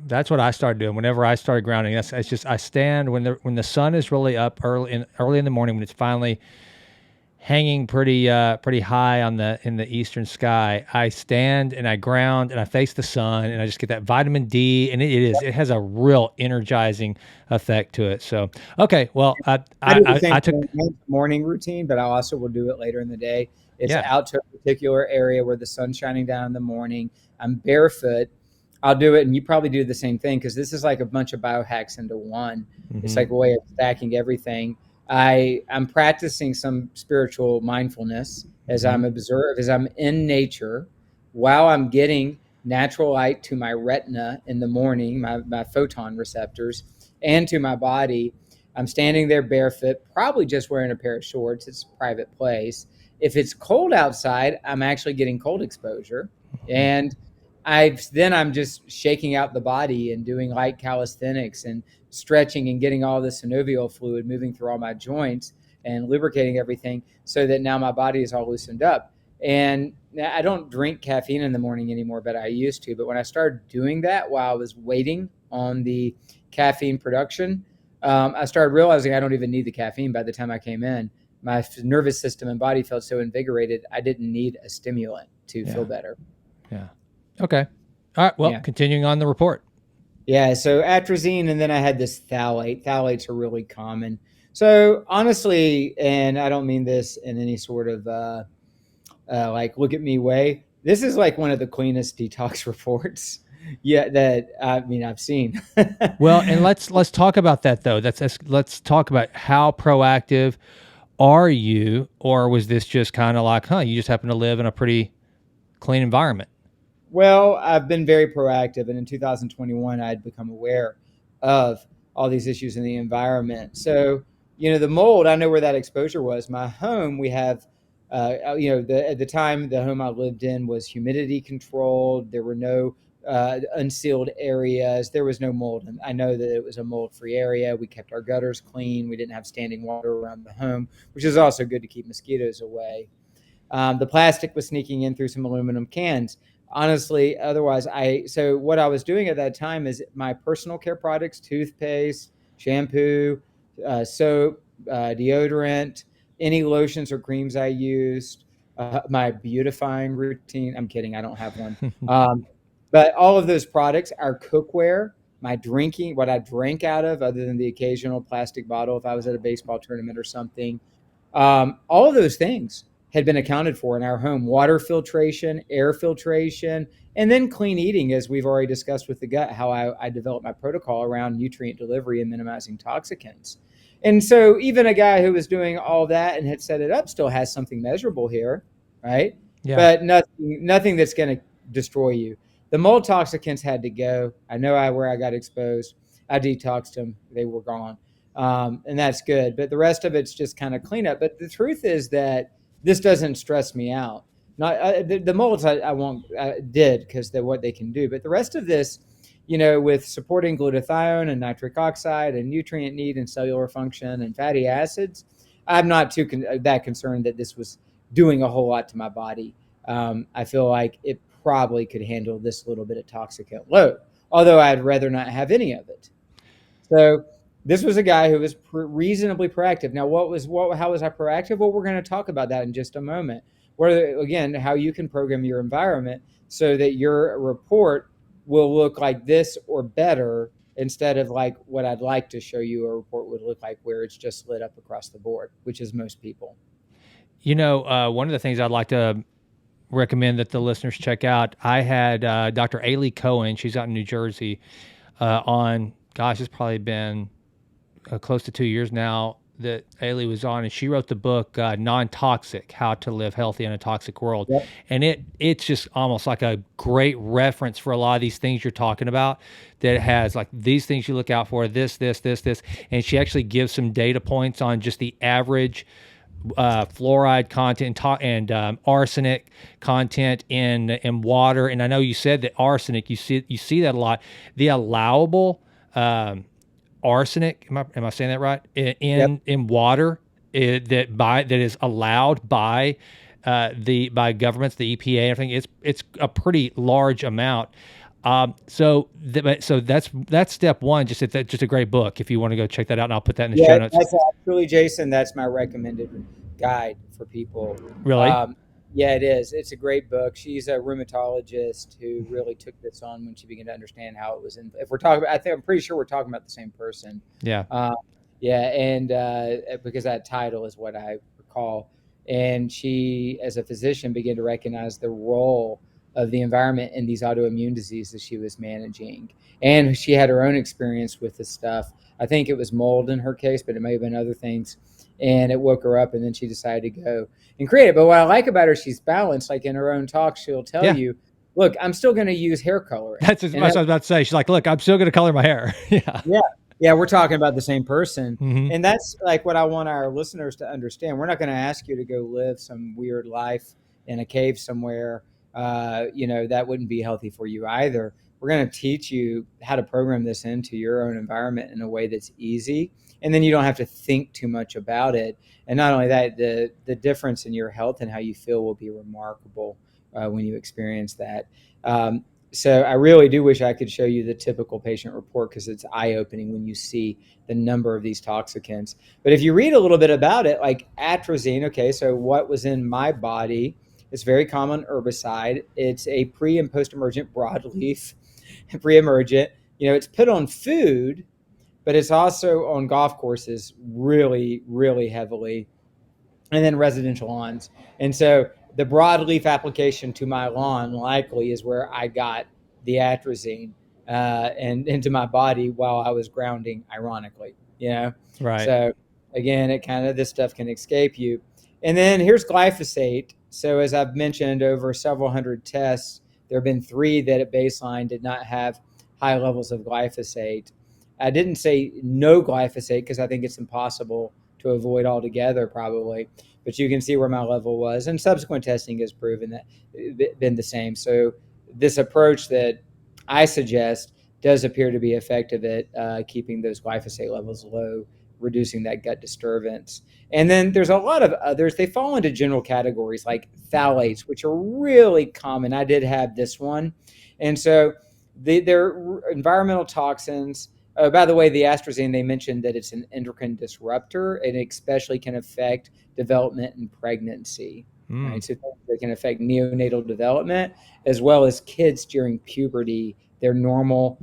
That's what I started doing whenever I started grounding. It's just I stand when the sun is really up early in the morning, when it's finally hanging pretty high in the eastern sky. I stand and I ground and I face the sun and I just get that vitamin D, and it has a real energizing effect to it. So okay, well I do the same took morning routine, but I also will do it later in the day. It's out to a particular area where the sun's shining down in the morning. I'm barefoot. I'll do it, and you probably do the same thing, because this is like a bunch of biohacks into one. Mm-hmm. It's like a way of stacking everything. I'm practicing some spiritual mindfulness as I'm in nature, while I'm getting natural light to my retina in the morning, my photon receptors, and to my body. I'm standing there barefoot, probably just wearing a pair of shorts. It's a private place. If it's cold outside, I'm actually getting cold exposure. And I'm just shaking out the body and doing light calisthenics and stretching and getting all the synovial fluid moving through all my joints and lubricating everything, so that now my body is all loosened up. And I don't drink caffeine in the morning anymore, but I used to. But when I started doing that while I was waiting on the caffeine production, I started realizing I don't even need the caffeine. By the time I came in, my nervous system and body felt so invigorated, I didn't need a stimulant to feel better. Yeah. Okay. All right. Well, continuing on the report. Yeah. So atrazine, and then I had this phthalate. Phthalates are really common. So honestly, and I don't mean this in any sort of like look at me way, this is like one of the cleanest detox reports that I've seen. Well, and let's talk about that though. Let's talk about how proactive are you, or was this just kind of like, you just happen to live in a pretty clean environment? Well, I've been very proactive, and in 2021, I had become aware of all these issues in the environment. So, the mold, I know where that exposure was. My home, we have, at the time, the home I lived in was humidity controlled. There were no unsealed areas. There was no mold. And I know that it was a mold-free area. We kept our gutters clean. We didn't have standing water around the home, which is also good to keep mosquitoes away. The plastic was sneaking in through some aluminum cans. Honestly, otherwise, so what I was doing at that time is my personal care products, toothpaste, shampoo, soap, deodorant, any lotions or creams I used, my beautifying routine. I'm kidding, I don't have one. But all of those products, our cookware, my drinking, what I drank out of, other than the occasional plastic bottle if I was at a baseball tournament or something, all of those things had been accounted for in our home. Water filtration, air filtration, and then clean eating, as we've already discussed with the gut, how I developed my protocol around nutrient delivery and minimizing toxicants. And so even a guy who was doing all that and had set it up still has something measurable here, right? Yeah. But nothing that's going to destroy you. The mold toxicants had to go. I know where I got exposed. I detoxed them. They were gone. And that's good. But the rest of it's just kind of cleanup. But the truth is that this doesn't stress me out. Not the molds I won't did, because they're what they can do. But the rest of this, with supporting glutathione and nitric oxide and nutrient need and cellular function and fatty acids, I'm not too that concerned that this was doing a whole lot to my body. I feel like it probably could handle this little bit of toxicant load, although I'd rather not have any of it. So this was a guy who was reasonably proactive. Now, how was I proactive? Well, we're going to talk about that in just a moment. Again, how you can program your environment so that your report will look like this or better, instead of like what I'd like to show you a report would look like, where it's just lit up across the board, which is most people. One of the things I'd like to recommend that the listeners check out, I had Dr. Ailey Cohen. She's out in New Jersey on, it's probably been close to 2 years now that Ailey was on, and she wrote the book Non-Toxic: How to Live Healthy in a Toxic World. Yep. And it's just almost like a great reference for a lot of these things you're talking about, that it has like these things you look out for, this, and she actually gives some data points on just the average fluoride content and arsenic content in water. And I know you said that arsenic, you see that a lot. The allowable arsenic, am I saying that right? In water that is allowed by by governments, the EPA, and everything. It's a pretty large amount. So that's step one. Just a great book. If you want to go check that out, and I'll put that in the show notes. That's actually, Jason, that's my recommended guide for people. Really? Yeah, it is. It's a great book. She's a rheumatologist who really took this on when she began to understand how it was. If we're talking about, I'm pretty sure we're talking about the same person. Yeah. Yeah, and because that title is what I recall. And she, as a physician, began to recognize the role of the environment in these autoimmune diseases she was managing. And she had her own experience with this stuff. I think it was mold in her case, but it may have been other things. And it woke her up, and then she decided to go and create it. But what I like about her, she's balanced. Like in her own talk, she'll tell you, look, I'm still going to use hair coloring. That's what I was about to say. She's like, look, I'm still going to color my hair. Yeah, we're talking about the same person. Mm-hmm. And that's like what I want our listeners to understand. We're not going to ask you to go live some weird life in a cave somewhere. That wouldn't be healthy for you either. We're going to teach you how to program this into your own environment in a way that's easy. And then you don't have to think too much about it. And not only that, the difference in your health and how you feel will be remarkable when you experience that. So I really do wish I could show you the typical patient report, because it's eye-opening when you see the number of these toxicants. But if you read a little bit about it, like atrazine, okay, so what was in my body, it's very common herbicide. It's a pre- and post-emergent broadleaf, pre-emergent. It's put on food, but it's also on golf courses really, really heavily, and then residential lawns. And so the broadleaf application to my lawn likely is where I got the atrazine and into my body while I was grounding, ironically, Right. So again, this stuff can escape you. And then here's glyphosate. So as I've mentioned, over several hundred tests, there have been 3 that at baseline did not have high levels of glyphosate. I didn't say no glyphosate because I think it's impossible to avoid altogether, probably. But you can see where my level was, and subsequent testing has proven that it's been the same. So this approach that I suggest does appear to be effective at keeping those glyphosate levels low, reducing that gut disturbance. And then there's a lot of others. They fall into general categories like phthalates, which are really common. I did have this one. And so they're environmental toxins. Oh, by the way, the Astrazine, they mentioned that it's an endocrine disruptor, and it especially can affect development and pregnancy. Right? So it can affect neonatal development as well as kids during puberty, their normal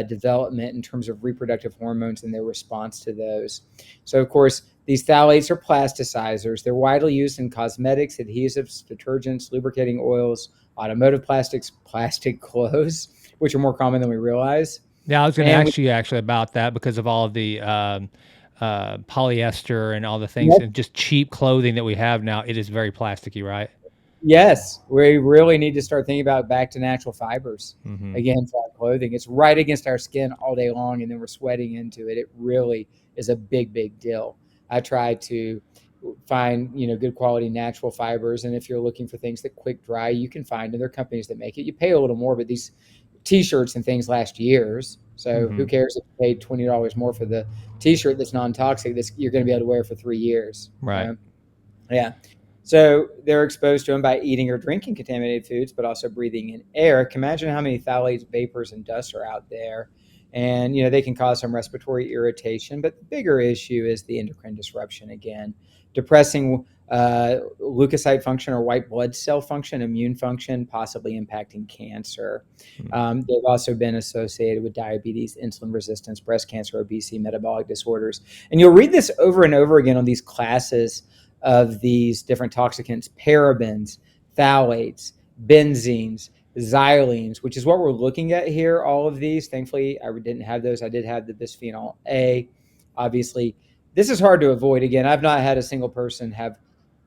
development in terms of reproductive hormones and their response to those. So, of course, these phthalates are plasticizers. They're widely used in cosmetics, adhesives, detergents, lubricating oils, automotive plastics, plastic clothes, which are more common than we realize. Yeah, I was going to ask you actually about that because of all of the polyester and all the things and just cheap clothing that we have now. It is very plasticky, right? Yes, we really need to start thinking about back to natural fibers again for our clothing. It's right against our skin all day long, and then we're sweating into it. It really is a big, big deal. I try to find good quality natural fibers, and if you're looking for things that quick dry, you can find other companies that make it. You pay a little more, but these T-shirts and things last years. So who cares if you paid $20 more for the T-shirt that's non-toxic? That you're going to be able to wear for 3 years. Right. Yeah. So they're exposed to them by eating or drinking contaminated foods, but also breathing in air. Imagine how many phthalates, vapors, and dust are out there. And, they can cause some respiratory irritation. But the bigger issue is the endocrine disruption again, depressing leukocyte function or white blood cell function, immune function, possibly impacting cancer. They've also been associated with diabetes, insulin resistance, breast cancer, obesity, metabolic disorders. And you'll read this over and over again on these classes of these different toxicants: parabens, phthalates, benzenes, xylenes, which is what we're looking at here. All of these, thankfully, I didn't have those. I did have the bisphenol A. Obviously, this is hard to avoid. Again, I've not had a single person have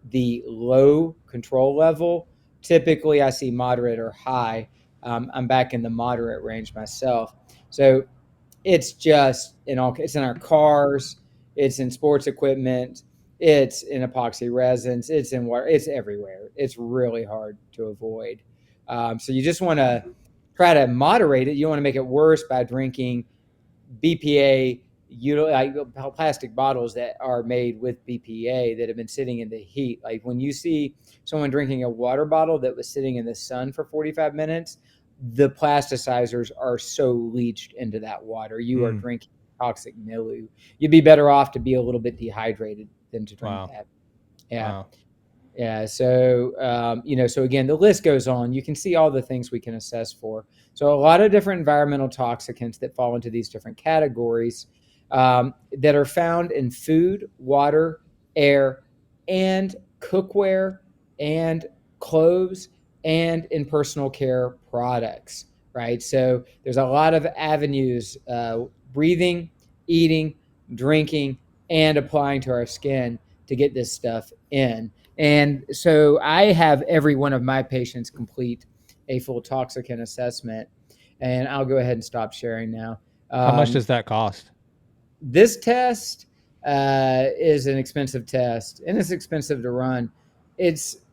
the low control level. Typically, I see moderate or high. I'm back in the moderate range myself. So it's just it's in our cars, it's in sports equipment, it's in epoxy resins, it's in water, it's everywhere. It's really hard to avoid. So you just want to try to moderate it. You don't want to make it worse by drinking BPA, like plastic bottles that are made with BPA that have been sitting in the heat. Like when you see someone drinking a water bottle that was sitting in the sun for 45 minutes, the plasticizers are so leached into that water. You are drinking toxic milieu. You'd be better off to be a little bit dehydrated than to drink that. Yeah. Wow. Yeah. So, so again, the list goes on. You can see all the things we can assess for. So a lot of different environmental toxicants that fall into these different categories that are found in food, water, air, and cookware, and clothes, and in personal care products, right? So there's a lot of avenues, breathing, eating, drinking, and applying to our skin to get this stuff in. And so I have every one of my patients complete a full toxicant assessment, and I'll go ahead and stop sharing now. How much does that cost? This test is an expensive test, and it's expensive to run.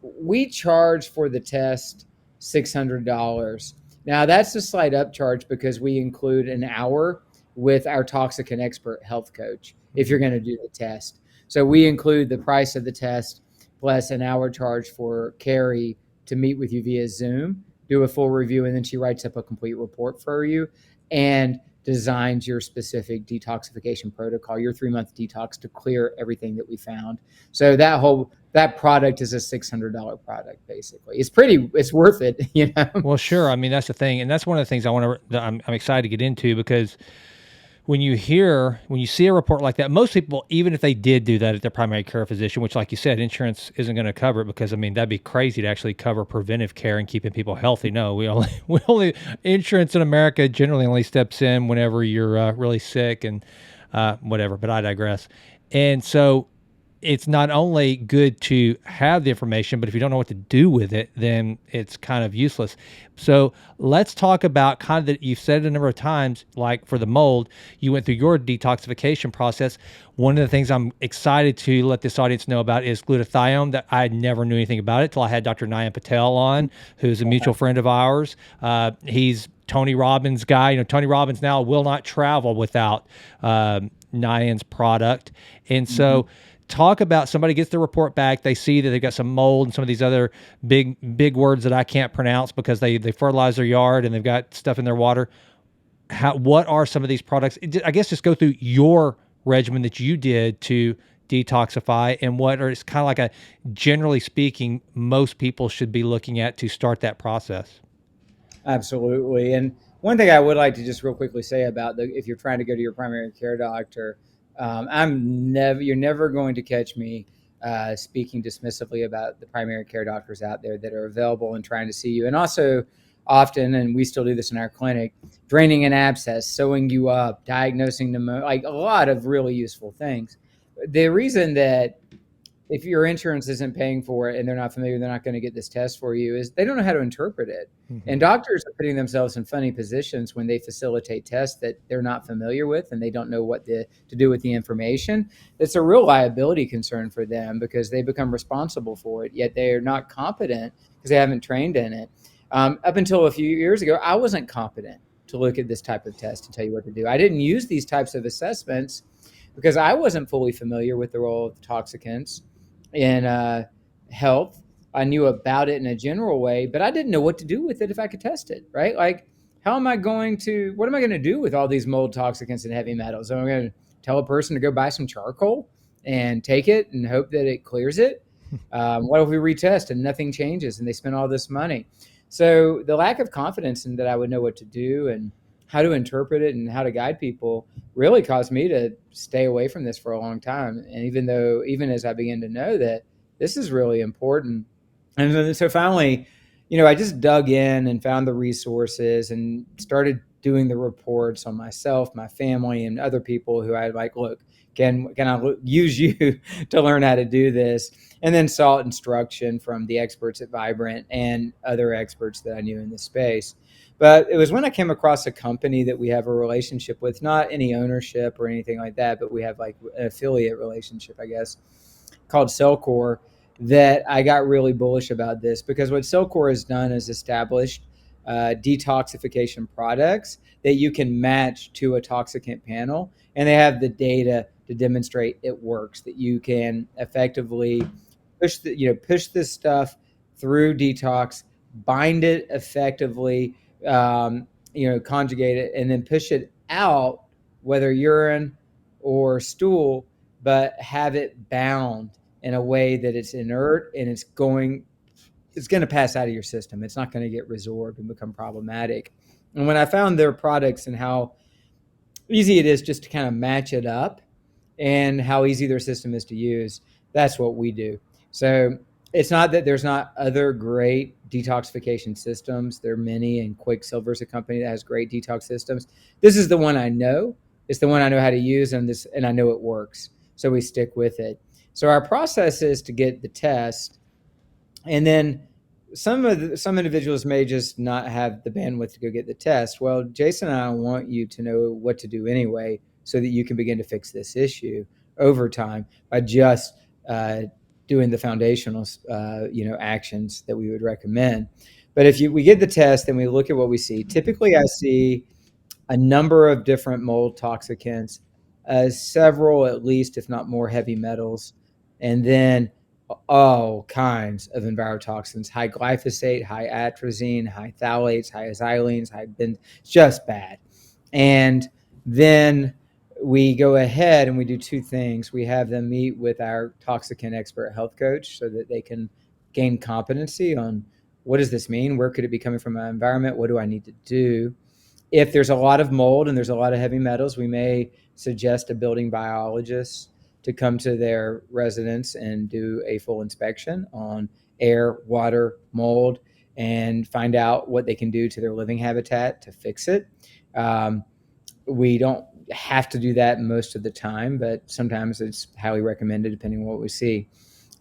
We charge for the test $600. Now that's a slight upcharge because we include an hour with our toxicant expert health coach if you're going to do the test. So we include the price of the test plus an hour charge for Carrie to meet with you via Zoom, do a full review, and then she writes up a complete report for you and designs your specific detoxification protocol, your 3-month detox to clear everything that we found. So that product is a $600 product, basically. It's worth it, you know? Well, sure. I mean, that's the thing. And that's one of the things I'm excited to get into, because when you see a report like that, most people, even if they did do that at their primary care physician, which, like you said, insurance isn't going to cover it, because I mean, that'd be crazy to actually cover preventive care and keeping people healthy. No, we only insurance in America generally only steps in whenever you're really sick and whatever, but I digress. And so it's not only good to have the information, but if you don't know what to do with it, then it's kind of useless. So let's talk about kind of that. You've said it a number of times, like for the mold, you went through your detoxification process. One of the things I'm excited to let this audience know about is glutathione, that I never knew anything about it till I had Dr. Nayan Patel on, who's a mutual friend of ours. He's Tony Robbins' guy. You know, Tony Robbins now will not travel without Nayan's product. And so talk about somebody gets the report back, they see that they've got some mold and some of these other big words that I can't pronounce because they fertilize their yard and they've got stuff in their water. What are some of these products? I guess just go through your regimen that you did to detoxify, and it's kind of like a, generally speaking, most people should be looking at to start that process. Absolutely. And one thing I would like to just real quickly say about if you're trying to go to your primary care doctor, you're never going to catch me speaking dismissively about the primary care doctors out there that are available and trying to see you. And also often, and we still do this in our clinic, draining an abscess, sewing you up, diagnosing pneumonia, like a lot of really useful things. The reason that if your insurance isn't paying for it and they're not familiar, they're not going to get this test for you, is they don't know how to interpret it. Mm-hmm. And doctors are putting themselves in funny positions when they facilitate tests that they're not familiar with and they don't know what to do with the information. It's a real liability concern for them because they become responsible for it, yet they are not competent because they haven't trained in it. Up until a few years ago, I wasn't competent to look at this type of test and tell you what to do. I didn't use these types of assessments because I wasn't fully familiar with the role of toxicants in health. I knew about it in a general way, but I didn't know what to do with it if I could test it, right? Like, what am I going to do with all these mold toxicants and heavy metals? Am I going to tell a person to go buy some charcoal and take it and hope that it clears it? What if we retest and nothing changes and they spend all this money? So the lack of confidence in that I would know what to do and how to interpret it and how to guide people really caused me to stay away from this for a long time. And even as I began to know that this is really important. And so finally, I just dug in and found the resources and started doing the reports on myself, my family, and other people who I like, look, can I use you to learn how to do this? And then sought instruction from the experts at Vibrant and other experts that I knew in this space. But it was when I came across a company that we have a relationship with, not any ownership or anything like that, but we have like an affiliate relationship, I guess. called Cellcore that I got really bullish about this, because what Cellcore has done is established detoxification products that you can match to a toxicant panel, and they have the data to demonstrate it works, that you can effectively push this stuff through detox, bind it effectively, conjugate it, and then push it out, whether urine or stool, but have it bound in a way that it's inert and it's going to pass out of your system. It's not going to get resorbed and become problematic. And when I found their products and how easy it is just to kind of match it up and how easy their system is to use, that's what we do. So it's not that there's not other great detoxification systems. There are many, and Quicksilver's a company that has great detox systems. This is the one I know. It's the one I know how to use, and I know it works. So we stick with it. So our process is to get the test, and then some individuals may just not have the bandwidth to go get the test. Well, Jason and I want you to know what to do anyway, so that you can begin to fix this issue over time by just doing the foundational, actions that we would recommend. But if we get the test and we look at what we see, typically I see a number of different mold toxicants, several at least, if not more, heavy metals, and then all kinds of envirotoxins: high glyphosate, high atrazine, high phthalates, high xylenes, it's just bad. And then we go ahead and we do two things. We have them meet with our toxicant expert health coach so that they can gain competency on what does this mean? Where could it be coming from my environment? What do I need to do? If there's a lot of mold and there's a lot of heavy metals, we may suggest a building biologist to come to their residence and do a full inspection on air, water, mold, and find out what they can do to their living habitat to fix it. We don't have to do that most of the time, but sometimes it's highly recommended depending on what we see.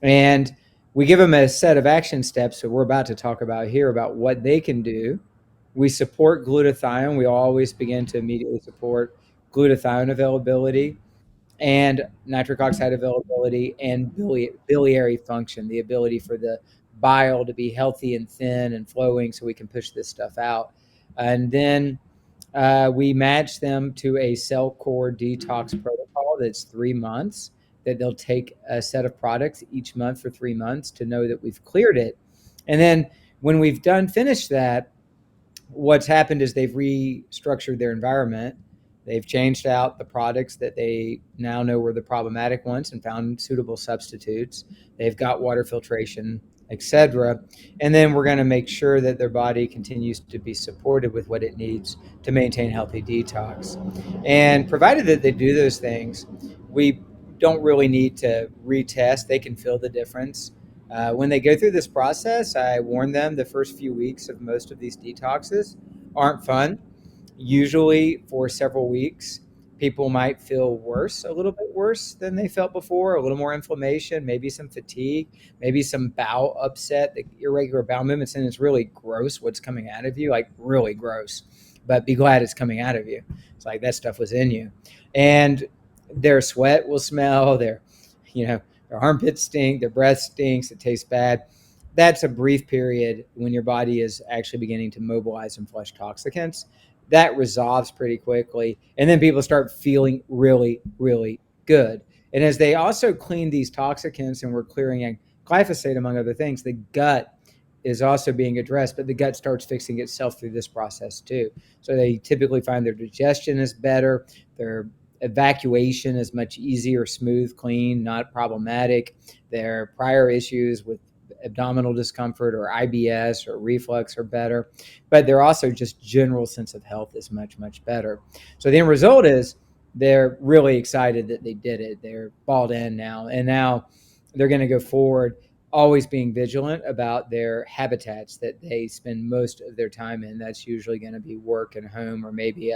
And we give them a set of action steps that we're about to talk about here about what they can do. We support glutathione. We always begin to immediately support glutathione availability and nitric oxide availability and biliary function, the ability for the bile to be healthy and thin and flowing so we can push this stuff out. And then we match them to a Cellcore detox protocol that's 3 months, that they'll take a set of products each month for 3 months to know that we've cleared it. And then when we've finished that, what's happened is they've restructured their environment. They've changed out the products that they now know were the problematic ones and found suitable substitutes. They've got water filtration, etc. And then we're going to make sure that their body continues to be supported with what it needs to maintain healthy detox. And provided that they do those things, we don't really need to retest. They can feel the difference. When they go through this process, I warn them the first few weeks of most of these detoxes aren't fun. Usually for several weeks, people might feel worse, a little bit worse than they felt before, a little more inflammation, maybe some fatigue, maybe some bowel upset, the irregular bowel movements, and it's really gross what's coming out of you, like really gross. But be glad it's coming out of you. It's like that stuff was in you. And their sweat will smell, their armpits stink, their breath stinks, it tastes bad. That's a brief period when your body is actually beginning to mobilize and flush toxicants. That resolves pretty quickly. And then people start feeling really, really good. And as they also clean these toxicants and we're clearing glyphosate, among other things, the gut is also being addressed, but the gut starts fixing itself through this process too. So they typically find their digestion is better, their evacuation is much easier, smooth, clean, not problematic. Their prior issues with abdominal discomfort or IBS or reflux are better, but they're also just general sense of health is much, much better. So the end result is they're really excited that they did it. They're balled in now, and now they're going to go forward, always being vigilant about their habitats that they spend most of their time in. That's usually going to be work and home, or maybe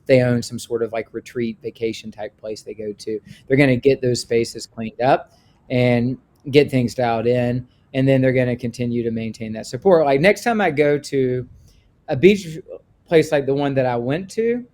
they own some sort of like retreat vacation type place they go to. They're going to get those spaces cleaned up and get things dialed in. And then they're going to continue to maintain that support. Like next time I go to a beach place like the one that I went to,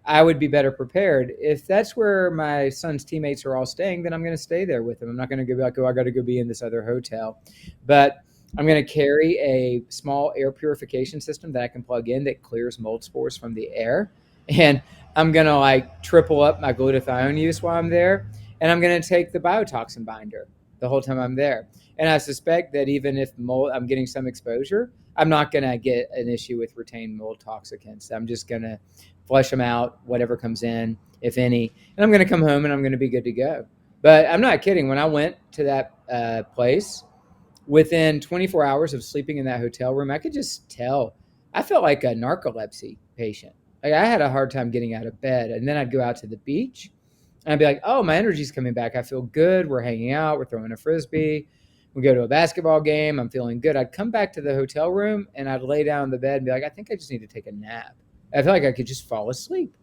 I would be better prepared. If that's where my son's teammates are all staying, then I'm going to stay there with them. I'm not going to go like, oh, I got to go be in this other hotel. But I'm going to carry a small air purification system that I can plug in that clears mold spores from the air. And I'm going to like triple up my glutathione use while I'm there. And I'm going to take the biotoxin binder the whole time I'm there. And I suspect that even if I'm getting some exposure, I'm not going to get an issue with retained mold toxicants. I'm just going to flush them out, whatever comes in, if any. And I'm going to come home and I'm going to be good to go. But I'm not kidding. When I went to that place, within 24 hours of sleeping in that hotel room, I could just tell. I felt like a narcolepsy patient. Like I had a hard time getting out of bed. And then I'd go out to the beach and I'd be like, oh, my energy's coming back. I feel good. We're hanging out. We're throwing a Frisbee. We go to a basketball game. I'm feeling good. I'd come back to the hotel room and I'd lay down in the bed and be like, I think I just need to take a nap. I feel like I could just fall asleep.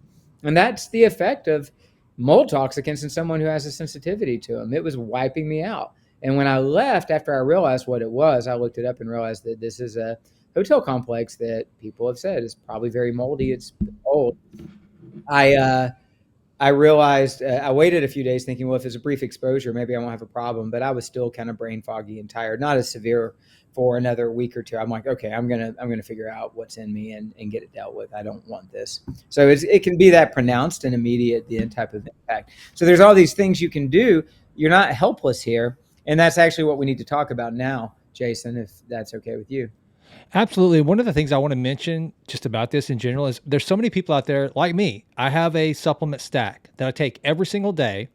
And that's the effect of mold toxicants in someone who has a sensitivity to them. It was wiping me out. And when I left, after I realized what it was, I looked it up and realized that this is a hotel complex that people have said is probably very moldy. It's old. I realized I waited a few days thinking, well, if it's a brief exposure, maybe I won't have a problem. But I was still kind of brain foggy and tired, not as severe for another week or two. I'm like, okay, I'm gonna figure out what's in me and get it dealt with. I don't want this. So it can be that pronounced and immediate, the type of impact. So there's all these things you can do. You're not helpless here. And that's actually what we need to talk about now, Jason, if that's okay with you. Absolutely. One of the things I want to mention just about this in general is there's so many people out there like me. I have a supplement stack that I take every single day,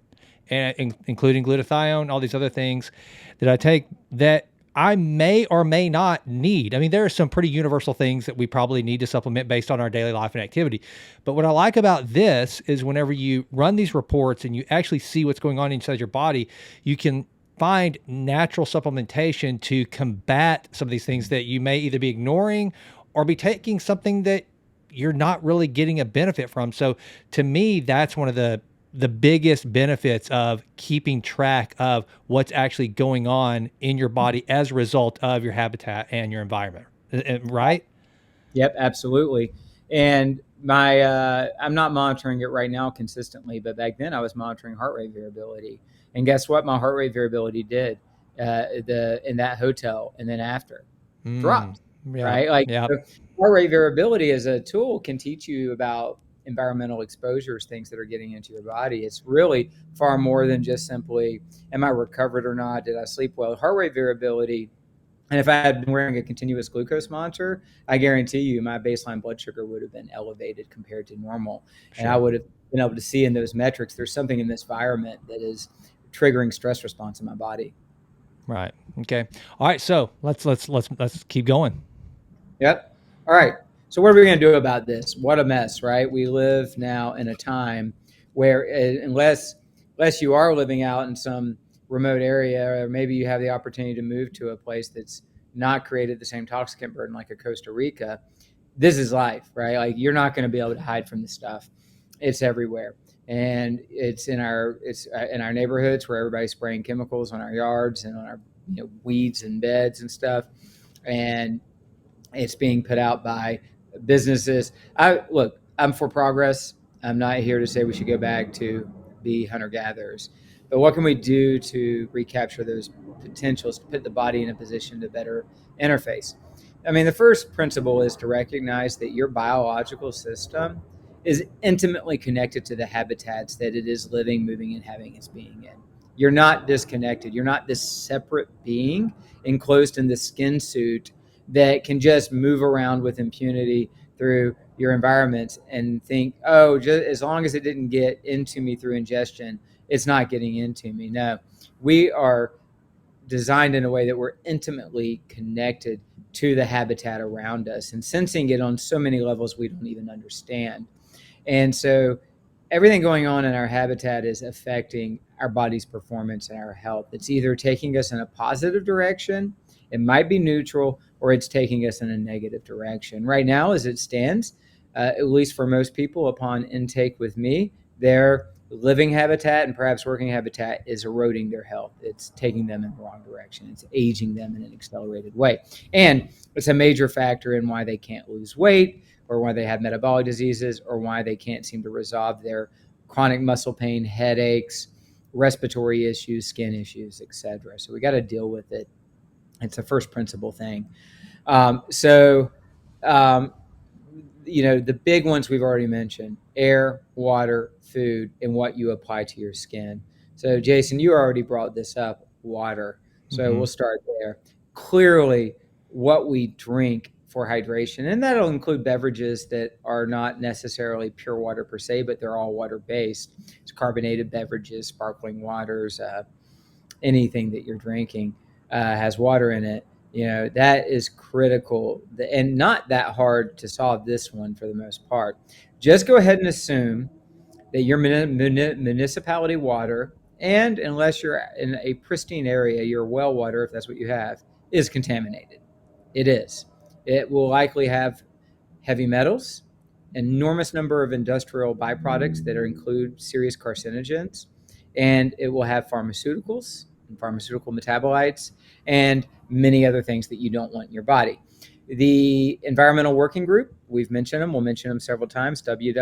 and including glutathione, all these other things that I take that I may or may not need. I mean, there are some pretty universal things that we probably need to supplement based on our daily life and activity. But what I like about this is whenever you run these reports and you actually see what's going on inside your body, you can find natural supplementation to combat some of these things that you may either be ignoring or be taking something that you're not really getting a benefit from. So to me, that's one of the biggest benefits of keeping track of what's actually going on in your body as a result of your habitat and your environment. Right? Yep, absolutely. And I'm not monitoring it right now consistently, but back then I was monitoring heart rate variability. And guess what? My heart rate variability did in that hotel, and then after dropped. Yeah, right? Like yeah. heart rate variability as a tool can teach you about environmental exposures, things that are getting into your body. It's really far more than just simply, am I recovered or not? Did I sleep well? Heart rate variability. And if I had been wearing a continuous glucose monitor, I guarantee you my baseline blood sugar would have been elevated compared to normal. Sure. And I would have been able to see in those metrics, there's something in this environment that is triggering stress response in my body. Right. Okay. All right. So let's keep going. Yep. All right. So what are we going to do about this? What a mess, right? We live now in a time where unless you are living out in some remote area, or maybe you have the opportunity to move to a place that's not created the same toxicant burden like a Costa Rica, this is life, right? Like you're not going to be able to hide from this stuff. It's everywhere. And it's in our neighborhoods where everybody's spraying chemicals on our yards and on our weeds and beds and stuff. And it's being put out by businesses. I'm for progress. I'm not here to say we should go back to be hunter-gatherers. But what can we do to recapture those potentials, to put the body in a position to better interface? I mean, the first principle is to recognize that your biological system is intimately connected to the habitats that it is living, moving, and having its being in. You're not disconnected. You're not this separate being enclosed in the skin suit that can just move around with impunity through your environment and think, oh, just as long as it didn't get into me through ingestion, it's not getting into me. No, we are designed in a way that we're intimately connected to the habitat around us and sensing it on so many levels we don't even understand. And so everything going on in our habitat is affecting our body's performance and our health. It's either taking us in a positive direction, it might be neutral, or it's taking us in a negative direction. Right now, as it stands, at least for most people upon intake with me, their living habitat and perhaps working habitat is eroding their health. It's taking them in the wrong direction. It's aging them in an accelerated way. And it's a major factor in why they can't lose weight, or why they have metabolic diseases, or why they can't seem to resolve their chronic muscle pain, headaches, respiratory issues, skin issues, etc. So we got to deal with it. It's a first principle thing. So, the big ones we've already mentioned: air, water, food, and what you apply to your skin. So, Jason, you already brought this up, water. So we'll start there. Clearly, what we drink for hydration, and that'll include beverages that are not necessarily pure water per se, but they're all water-based. It's carbonated beverages, sparkling waters, anything that you're drinking has water in it. That is critical and not that hard to solve this one for the most part. Just go ahead and assume that your municipality water, and unless you're in a pristine area, your well water, if that's what you have, is contaminated. It is. It will likely have heavy metals, enormous number of industrial byproducts that include serious carcinogens, and it will have pharmaceuticals and pharmaceutical metabolites and many other things that you don't want in your body. The Environmental Working Group, we've mentioned them, we'll mention them several times, www.ewg.org,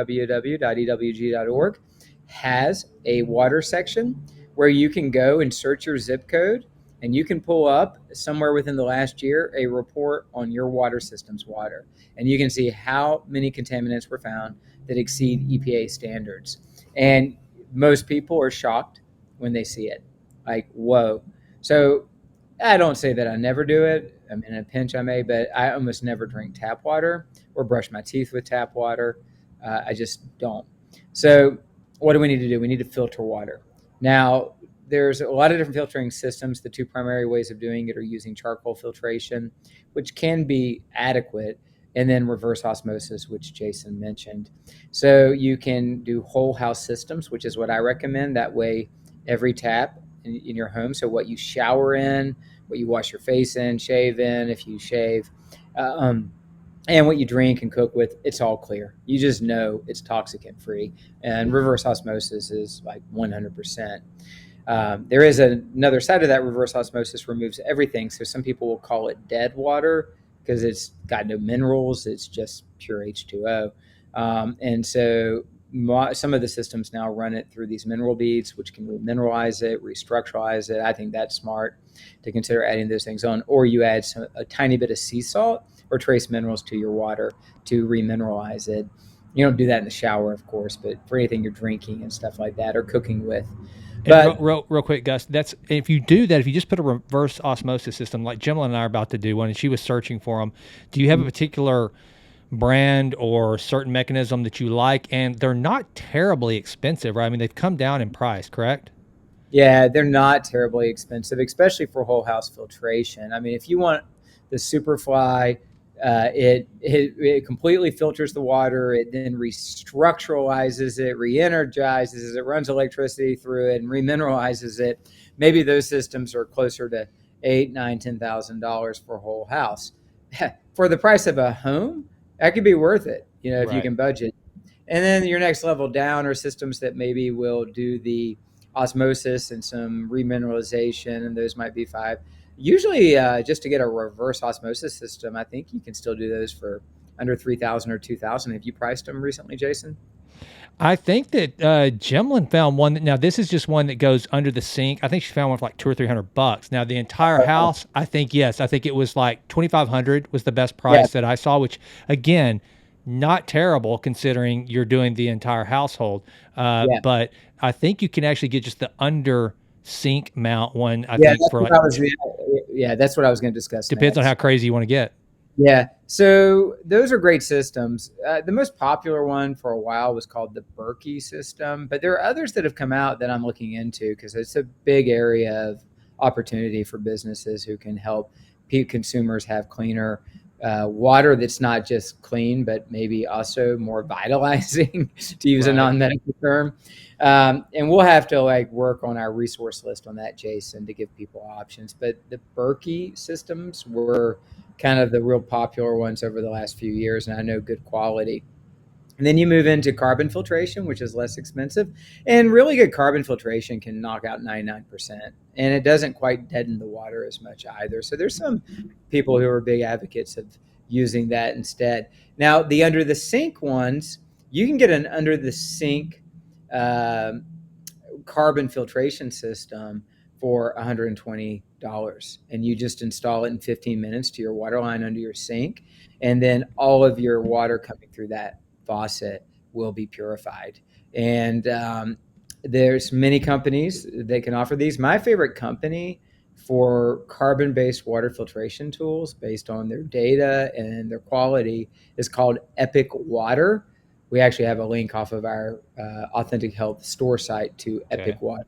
has a water section where you can go and search your zip code, and you can pull up somewhere within the last year a report on your water system's water. And you can see how many contaminants were found that exceed EPA standards. And most people are shocked when they see it. Like, whoa. So I don't say that I never do it. I mean, in a pinch I may, but I almost never drink tap water or brush my teeth with tap water. I just don't. So what do we need to do? We need to filter water. Now, there's a lot of different filtering systems. The two primary ways of doing it are using charcoal filtration, which can be adequate, and then reverse osmosis, which Jason mentioned. So you can do whole house systems, which is what I recommend. That way, every tap in your home, so what you shower in, what you wash your face in, shave in, if you shave, and what you drink and cook with, it's all clear. You just know it's toxicant free. And reverse osmosis is like 100%. There is another side of that. Reverse osmosis removes everything. So some people will call it dead water because it's got no minerals. It's just pure H2O. And so some of the systems now run it through these mineral beads, which can remineralize it, restructuralize it. I think that's smart to consider adding those things on. Or you add a tiny bit of sea salt or trace minerals to your water to remineralize it. You don't do that in the shower, of course, but for anything you're drinking and stuff like that or cooking with. But real quick, Gus, that's if you do that, if you just put a reverse osmosis system like Jemla and I are about to do one, and she was searching for them, do you have a particular brand or certain mechanism that you like? And they're not terribly expensive, right? I mean, they've come down in price, correct? Yeah, they're not terribly expensive, especially for whole house filtration. I mean, if you want the Superfly, it completely filters the water. It then restructuralizes it, re-energizes it, runs electricity through it, and remineralizes it. Maybe those systems are closer to $8,000, $9,000, $10,000 for a whole house. For the price of a home, that could be worth it, if you can budget. And then your next level down are systems that maybe will do the osmosis and some remineralization, and those might be $5,000. Usually, just to get a reverse osmosis system, I think you can still do those for under $3,000 or $2,000. Have you priced them recently, Jason? I think that Gemlin found one. Now, this is just one that goes under the sink. I think she found one for like $200 or $300. Now, the entire house, I think it was like $2,500 was the best price that I saw. Which, again, not terrible considering you're doing the entire household. But I think you can actually get just the under sink mount one. I think for like. That's what I was going to discuss. Depends on how crazy you want to get. Yeah, so those are great systems. The most popular one for a while was called the Berkey system, but there are others that have come out that I'm looking into because it's a big area of opportunity for businesses who can help consumers have cleaner water that's not just clean, but maybe also more vitalizing, to use a non-medical term. And we'll have to work on our resource list on that, Jason, to give people options. But the Berkey systems were kind of the real popular ones over the last few years, and I know good quality. And then you move into carbon filtration, which is less expensive. And really good carbon filtration can knock out 99%. And it doesn't quite deaden the water as much either. So there's some people who are big advocates of using that instead. Now, the under the sink ones, you can get an under the sink carbon filtration system for $120, and you just install it in 15 minutes to your water line under your sink, and then all of your water coming through that faucet will be purified. And there's many companies that can offer these. My favorite company for carbon-based water filtration tools based on their data and their quality is called Epic Water. We actually have a link off of our Authentic Health store site to Epic Water.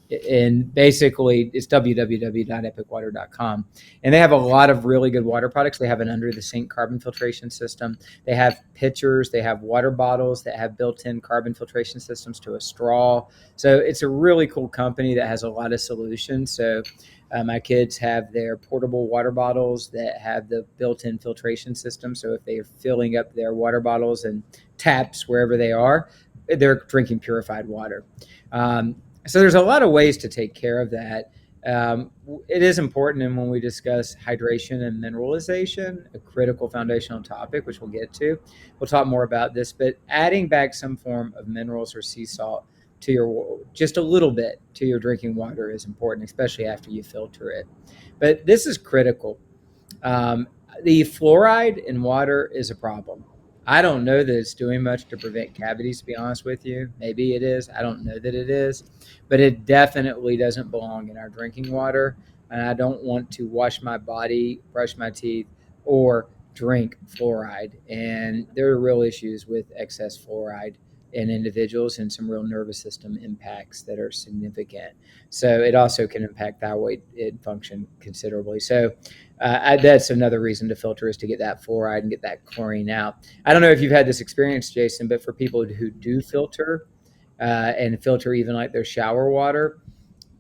And basically it's www.epicwater.com. And they have a lot of really good water products. They have an under the sink carbon filtration system. They have pitchers, they have water bottles that have built-in carbon filtration systems to a straw. So it's a really cool company that has a lot of solutions. So my kids have their portable water bottles that have the built-in filtration system. So if they are filling up their water bottles and taps wherever they are, they're drinking purified water. So there's a lot of ways to take care of that. It is important, and when we discuss hydration and mineralization, a critical foundational topic, which we'll get to, we'll talk more about this, but adding back some form of minerals or sea salt to your, just a little bit to your drinking water is important, especially after you filter it. But this is critical. The fluoride in water is a problem. I don't know that it's doing much to prevent cavities, to be honest with you. Maybe it is. I don't know that it is. But it definitely doesn't belong in our drinking water. And I don't want to wash my body, brush my teeth, or drink fluoride. And there are real issues with excess fluoride in individuals and some real nervous system impacts that are significant. So it also can impact thyroid function considerably. So that's another reason to filter, is to get that fluoride and get that chlorine out. I don't know if you've had this experience, Jason, but for people who do filter and filter even like their shower water,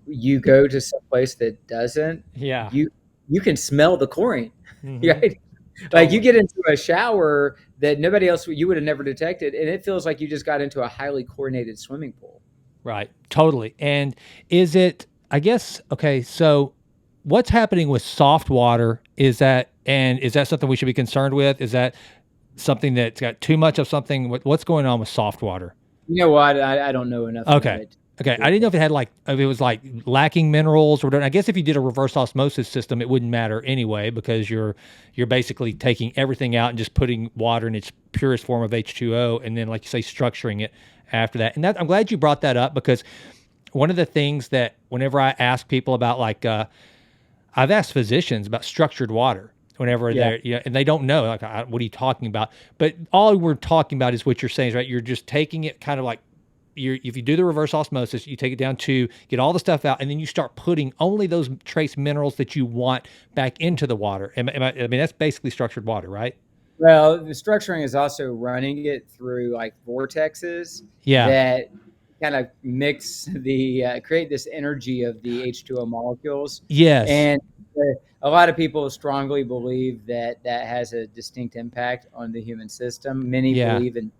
you go to some place that doesn't, you can smell the chlorine, right? Like you get into a shower that nobody else, you would have never detected, and it feels like you just got into a highly chlorinated swimming pool. Right. Totally. And is it, I guess, okay, so what's happening with soft water? Is that something we should be concerned with? Is that something that's got too much of something? What's going on with soft water? You know what? I don't know enough about it. Okay. I didn't know if it was like lacking minerals or whatever. I guess if you did a reverse osmosis system, it wouldn't matter anyway, because you're basically taking everything out and just putting water in its purest form of H2O, and then, like you say, structuring it after that. And I'm glad you brought that up, because one of the things that whenever I ask people about, like, I've asked physicians about structured water whenever they're, and they don't know, like, what are you talking about? But all we're talking about is what you're saying, right? You're just taking it kind of like, if you do the reverse osmosis, you take it down to get all the stuff out, and then you start putting only those trace minerals that you want back into the water. I mean, that's basically structured water, right? Well, the structuring is also running it through like vortexes that kind of mix create this energy of the H2O molecules. Yes. And a lot of people strongly believe that has a distinct impact on the human system. Many believe in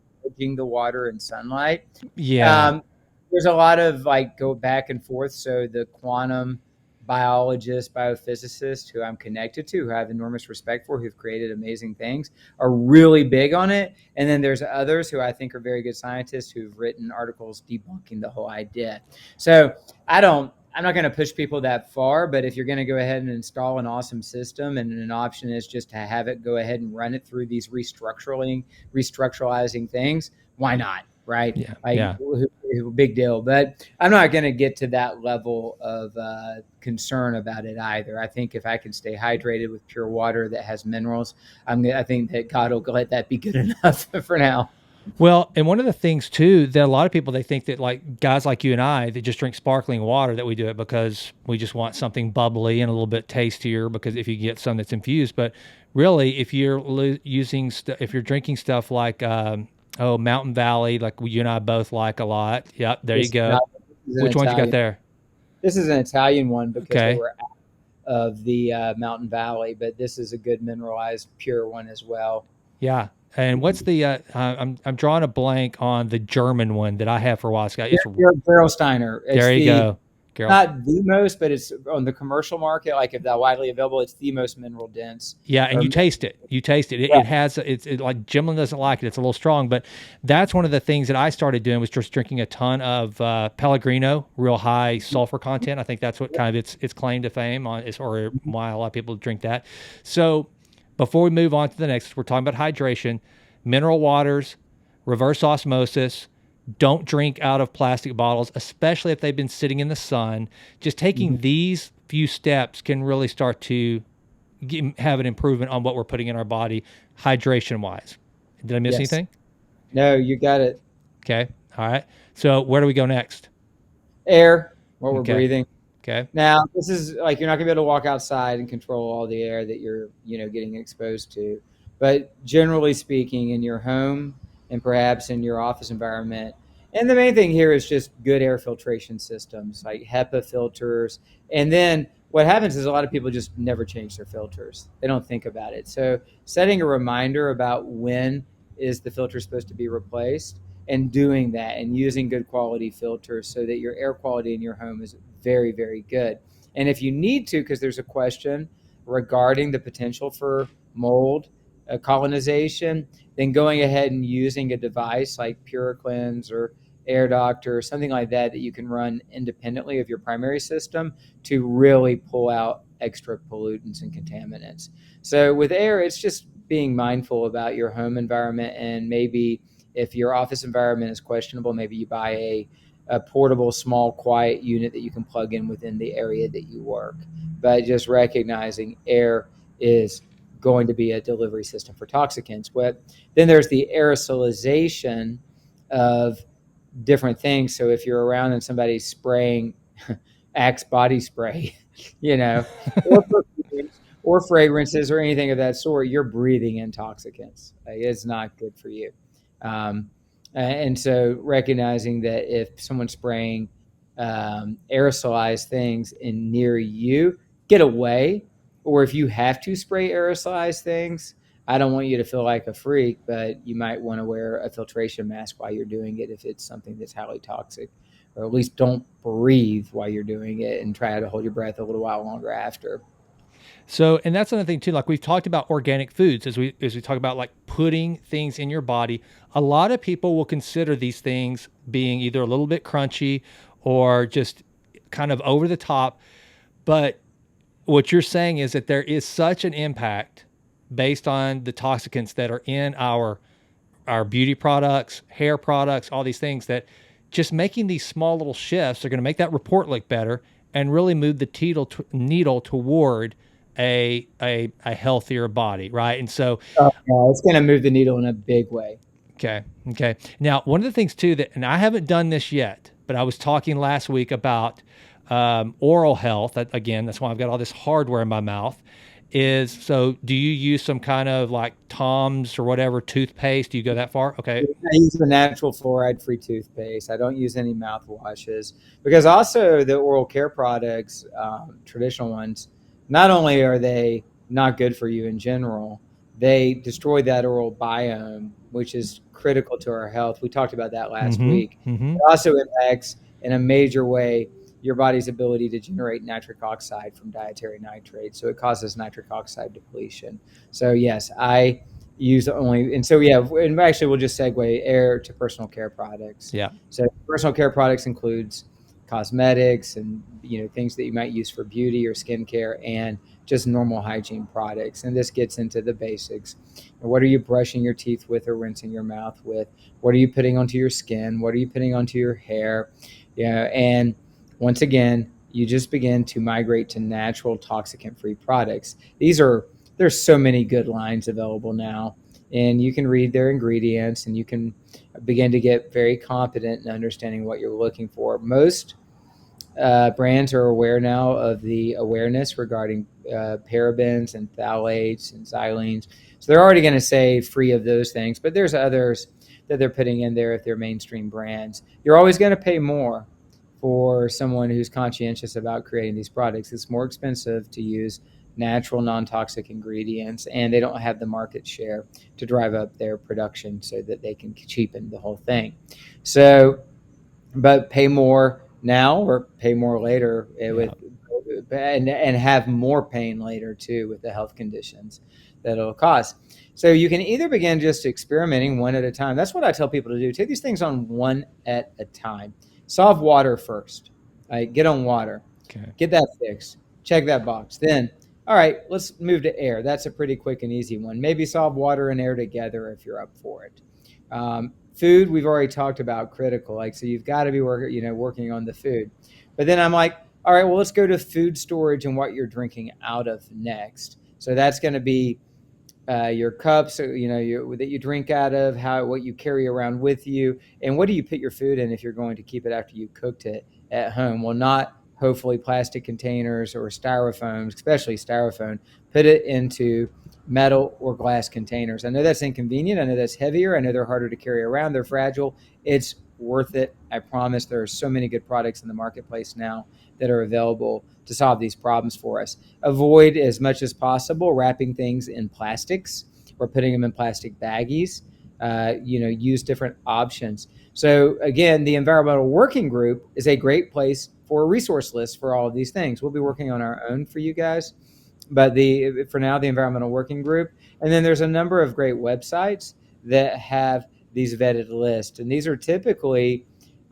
the water and sunlight. There's a lot of go back and forth. So the quantum biologists, biophysicists who I'm connected to, who I have enormous respect for, who've created amazing things, are really big on it. And then there's others who I think are very good scientists who've written articles debunking the whole idea. So I'm not going to push people that far, but if you're going to go ahead and install an awesome system, and an option is just to have it go ahead and run it through these restructuralizing things, why not? Right? Big deal. But I'm not going to get to that level of concern about it either. I think if I can stay hydrated with pure water that has minerals, I think that God will let that be good enough for now. Well, and one of the things too, that a lot of people, they think that, like guys like you and I, that just drink sparkling water, that we do it because we just want something bubbly and a little bit tastier, because if you get some that's infused. But really, if you're if you're drinking stuff like, Mountain Valley, like you and I both like a lot. Yep, there you go. Which one you got there? This is an Italian one, because they were out of the Mountain Valley, but this is a good mineralized, pure one as well. Yeah. And what's the? I'm drawing a blank on the German one that I have for a while. It's Gerolsteiner. There you go. Carol? Not the most, but it's on the commercial market. Like if that widely available, it's the most mineral dense. Yeah, and you taste it. You taste it. Yeah. It has. It's like Jimlin doesn't like it. It's a little strong, but that's one of the things that I started doing was just drinking a ton of Pellegrino, real high sulfur content. I think that's what kind of its claim to fame on is, or why a lot of people drink that. So before we move on to the next, we're talking about hydration, mineral waters, reverse osmosis. Don't drink out of plastic bottles, especially if they've been sitting in the sun. Just taking these few steps can really start to have an improvement on what we're putting in our body hydration wise. Did I miss anything? No, you got it. Okay. All right. So where do we go next? Air, what we're Okay. breathing. Okay. Now, this is like you're not gonna be able to walk outside and control all the air that you're, getting exposed to. But generally speaking, in your home and perhaps in your office environment, and the main thing here is just good air filtration systems like HEPA filters. And then what happens is a lot of people just never change their filters. They don't think about it. So setting a reminder about when is the filter supposed to be replaced and doing that and using good quality filters so that your air quality in your home is very, very good. And if you need to, because there's a question regarding the potential for mold colonization, then going ahead and using a device like PureCleanse or Air Doctor or something like that that you can run independently of your primary system to really pull out extra pollutants and contaminants. So with air, it's just being mindful about your home environment, and maybe if your office environment is questionable, maybe you buy a portable, small, quiet unit that you can plug in within the area that you work. But just recognizing air is going to be a delivery system for toxicants. But then there's the aerosolization of different things. So if you're around and somebody's spraying Axe body spray, or perfumes or fragrances or anything of that sort, you're breathing intoxicants. It's not good for you. And so recognizing that if someone's spraying aerosolized things in near you, get away. Or if you have to spray aerosolized things, I don't want you to feel like a freak, but you might want to wear a filtration mask while you're doing it if it's something that's highly toxic, or at least don't breathe while you're doing it and try to hold your breath a little while longer after. So, and that's another thing too. Like we've talked about organic foods as we talk about like putting things in your body. A lot of people will consider these things being either a little bit crunchy or just kind of over the top. But what you're saying is that there is such an impact based on the toxicants that are in our beauty products, hair products, all these things, that just making these small little shifts are going to make that report look better and really move the needle toward a healthier body, right? And so it's going to move the needle in a big way. Okay. Now, one of the things too and I haven't done this yet, but I was talking last week about oral health. Again, that's why I've got all this hardware in my mouth. So do you use some kind of like Tom's or whatever toothpaste? Do you go that far? Okay. I use the natural fluoride-free toothpaste. I don't use any mouthwashes because also the oral care products, traditional ones, not only are they not good for you in general, they destroy that oral biome, which is critical to our health. We talked about that last week. It also impacts in a major way your body's ability to generate nitric oxide from dietary nitrates. So it causes nitric oxide depletion. So yes, I use only, and so yeah, and actually we'll just segue air to personal care products. Yeah. So personal care products includes cosmetics and things that you might use for beauty or skincare, and just normal hygiene products. And this gets into the basics. What are you brushing your teeth with or rinsing your mouth with? What are you putting onto your skin? What are you putting onto your hair? And once again, you just begin to migrate to natural toxicant-free products. There's so many good lines available now, and you can read their ingredients and you can begin to get very competent in understanding what you're looking for. Most brands are aware now of the awareness regarding parabens and phthalates and xylenes. So they're already going to say free of those things, but there's others that they're putting in there if they're mainstream brands. You're always going to pay more for someone who's conscientious about creating these products. It's more expensive to use natural, non-toxic ingredients, and they don't have the market share to drive up their production so that they can cheapen the whole thing. So, but pay more now or pay more later and have more pain later too with the health conditions that it'll cause. So you can either begin just experimenting one at a time. That's what I tell people to do. Take these things on one at a time. Solve water first. Right? Get on water. Okay. Get that fixed. Check that box. Then, all right, let's move to air. That's a pretty quick and easy one. Maybe solve water and air together if you're up for it. Food, we've already talked about, critical. Like, so you've got to be working on the food. But then I'm like, all right, well, let's go to food storage and what you're drinking out of next. So that's going to be your cups, that you drink out of, what you carry around with you, and what do you put your food in if you're going to keep it after you cooked it at home. Well, not hopefully plastic containers or styrofoam, especially styrofoam. Put it into metal or glass containers. I know that's inconvenient. I know that's heavier. I know they're harder to carry around. They're fragile. It's worth it. I promise. There are so many good products in the marketplace now that are available to solve these problems for us. Avoid as much as possible wrapping things in plastics or putting them in plastic baggies. Use different options. So again, the Environmental Working Group is a great place for a resource list for all of these things. We'll be working on our own for you guys, but for now, the Environmental Working Group. And then there's a number of great websites that have these vetted lists. And these are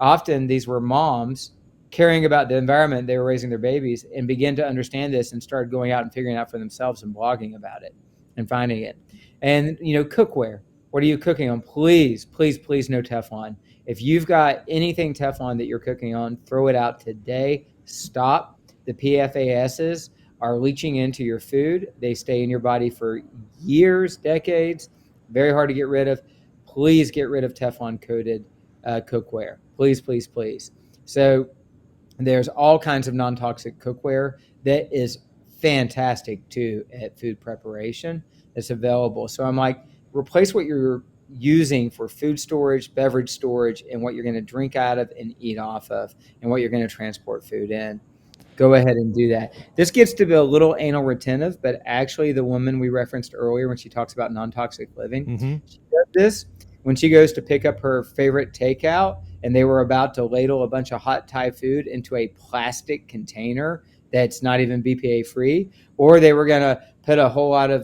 often these were moms caring about the environment they were raising their babies and begin to understand this and start going out and figuring out for themselves and blogging about it and finding it. And, cookware. What are you cooking on? Please, please, please, no Teflon. If you've got anything Teflon that you're cooking on, throw it out today. Stop. The PFASs are leaching into your food. They stay in your body for years, decades. Very hard to get rid of. Please get rid of Teflon-coated cookware. Please, please, please. So there's all kinds of non-toxic cookware that is fantastic too at food preparation that's available. So I'm like, replace what you're using for food storage, beverage storage, and what you're going to drink out of and eat off of, and what you're going to transport food in. Go ahead and do that. This gets to be a little anal retentive, but actually the woman we referenced earlier when she talks about non-toxic living, she does this when she goes to pick up her favorite takeout and they were about to ladle a bunch of hot Thai food into a plastic container that's not even BPA free, or they were going to put a whole lot of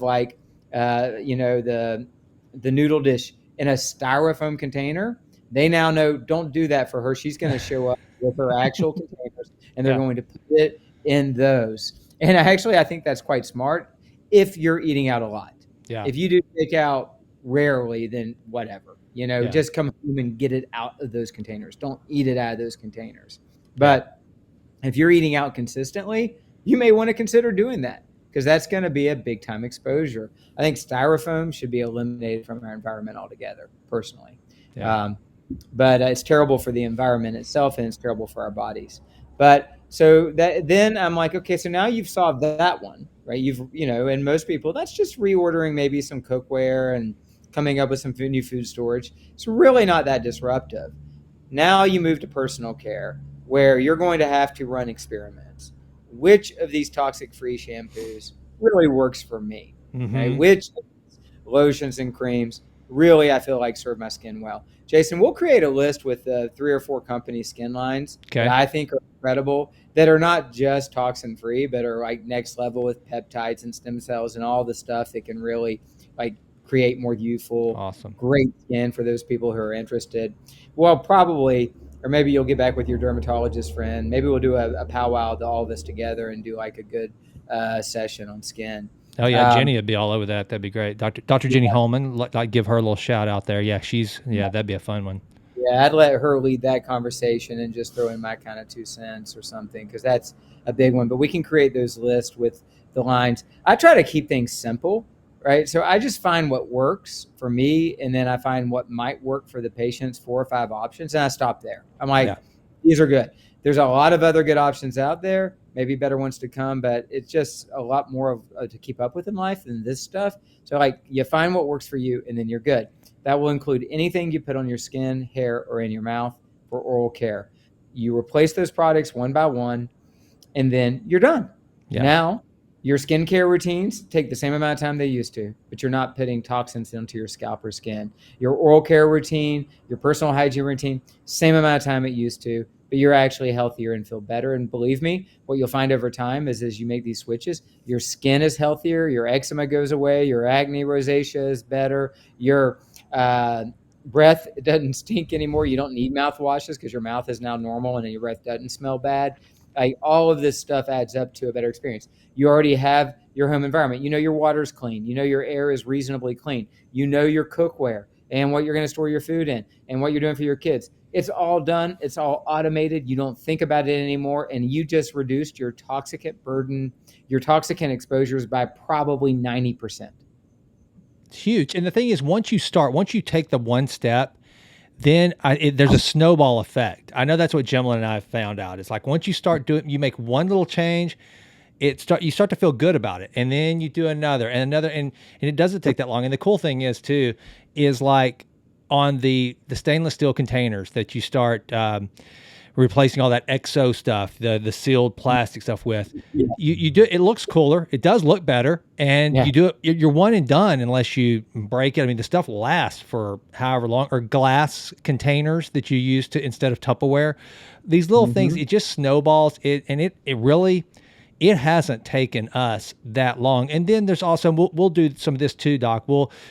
the noodle dish in a styrofoam container. They now know, don't do that for her. She's going to show up with her actual containers, and they're going to put it in those. And I think that's quite smart if you're eating out a lot. Yeah. If you do take out rarely, then whatever. Just come home and get it out of those containers. Don't eat it out of those containers. But if you're eating out consistently, you may want to consider doing that, because that's going to be a big time exposure. I think styrofoam should be eliminated from our environment altogether, personally. Yeah. But it's terrible for the environment itself, and it's terrible for our bodies. But so then I'm like, okay, so now you've solved that one, right? And most people, that's just reordering maybe some cookware and coming up with some new food storage. It's really not that disruptive. Now you move to personal care, where you're going to have to run experiments. Which of these toxic-free shampoos really works for me? Mm-hmm. Okay? Which lotions and creams really, I feel like, serve my skin well? Jason, we'll create a list with 3 or 4 company skin lines that I think are incredible, that are not just toxin-free, but are like next level with peptides and stem cells and all the stuff that can really create more youthful, awesome, great skin for those people who are interested. Well, probably, or maybe you'll get back with your dermatologist friend. Maybe we'll do a powwow to all of us together and do a good session on skin. Oh yeah, Jenny would be all over that. That'd be great. Dr. Jenny Holman, I'd give her a little shout out there. Yeah, that'd be a fun one. Yeah, I'd let her lead that conversation and just throw in my kind of 2 cents or something, because that's a big one. But we can create those lists with the lines. I try to keep things simple, right? So I just find what works for me, and then I find what might work for the patients, 4 or 5 options, and I stop there. I'm like, these are good. There's a lot of other good options out there, maybe better ones to come, but it's just a lot more to keep up with in life than this stuff. So you find what works for you, and then you're good. That will include anything you put on your skin, hair, or in your mouth for oral care. You replace those products one by one, and then you're done. Yeah. Now, your skincare routines take the same amount of time they used to, but you're not putting toxins into your scalp or skin. Your oral care routine, your personal hygiene routine, same amount of time it used to, but you're actually healthier and feel better. And believe me, what you'll find over time is as you make these switches, your skin is healthier, your eczema goes away, your acne, rosacea is better, your breath doesn't stink anymore. You don't need mouthwashes because your mouth is now normal and your breath doesn't smell bad. Like, all of this stuff adds up to a better experience. You already have your home environment. You know your water's clean. You know your air is reasonably clean. You know your cookware and what you're going to store your food in and what you're doing for your kids. It's all done. It's all automated. You don't think about it anymore. And you just reduced your toxicant burden, your toxicant exposures by probably 90%. It's huge. And the thing is, once you take the one step, then there's a snowball effect. I know that's what Gemma and I have found out. It's like once you start doing, you make one little change, you start to feel good about it, and then you do another and another, and it doesn't take that long. And the cool thing is too, is like on the stainless steel containers that you start replacing all that exo stuff, the sealed plastic stuff with. Yeah. You do it looks cooler, it does look better, and you do it. You're one and done unless you break it. I mean, the stuff lasts for however long. Or glass containers that you use to instead of Tupperware. These little things, it just snowballs. It really. It hasn't taken us that long. And then there's also, we'll do some of this too, Doc.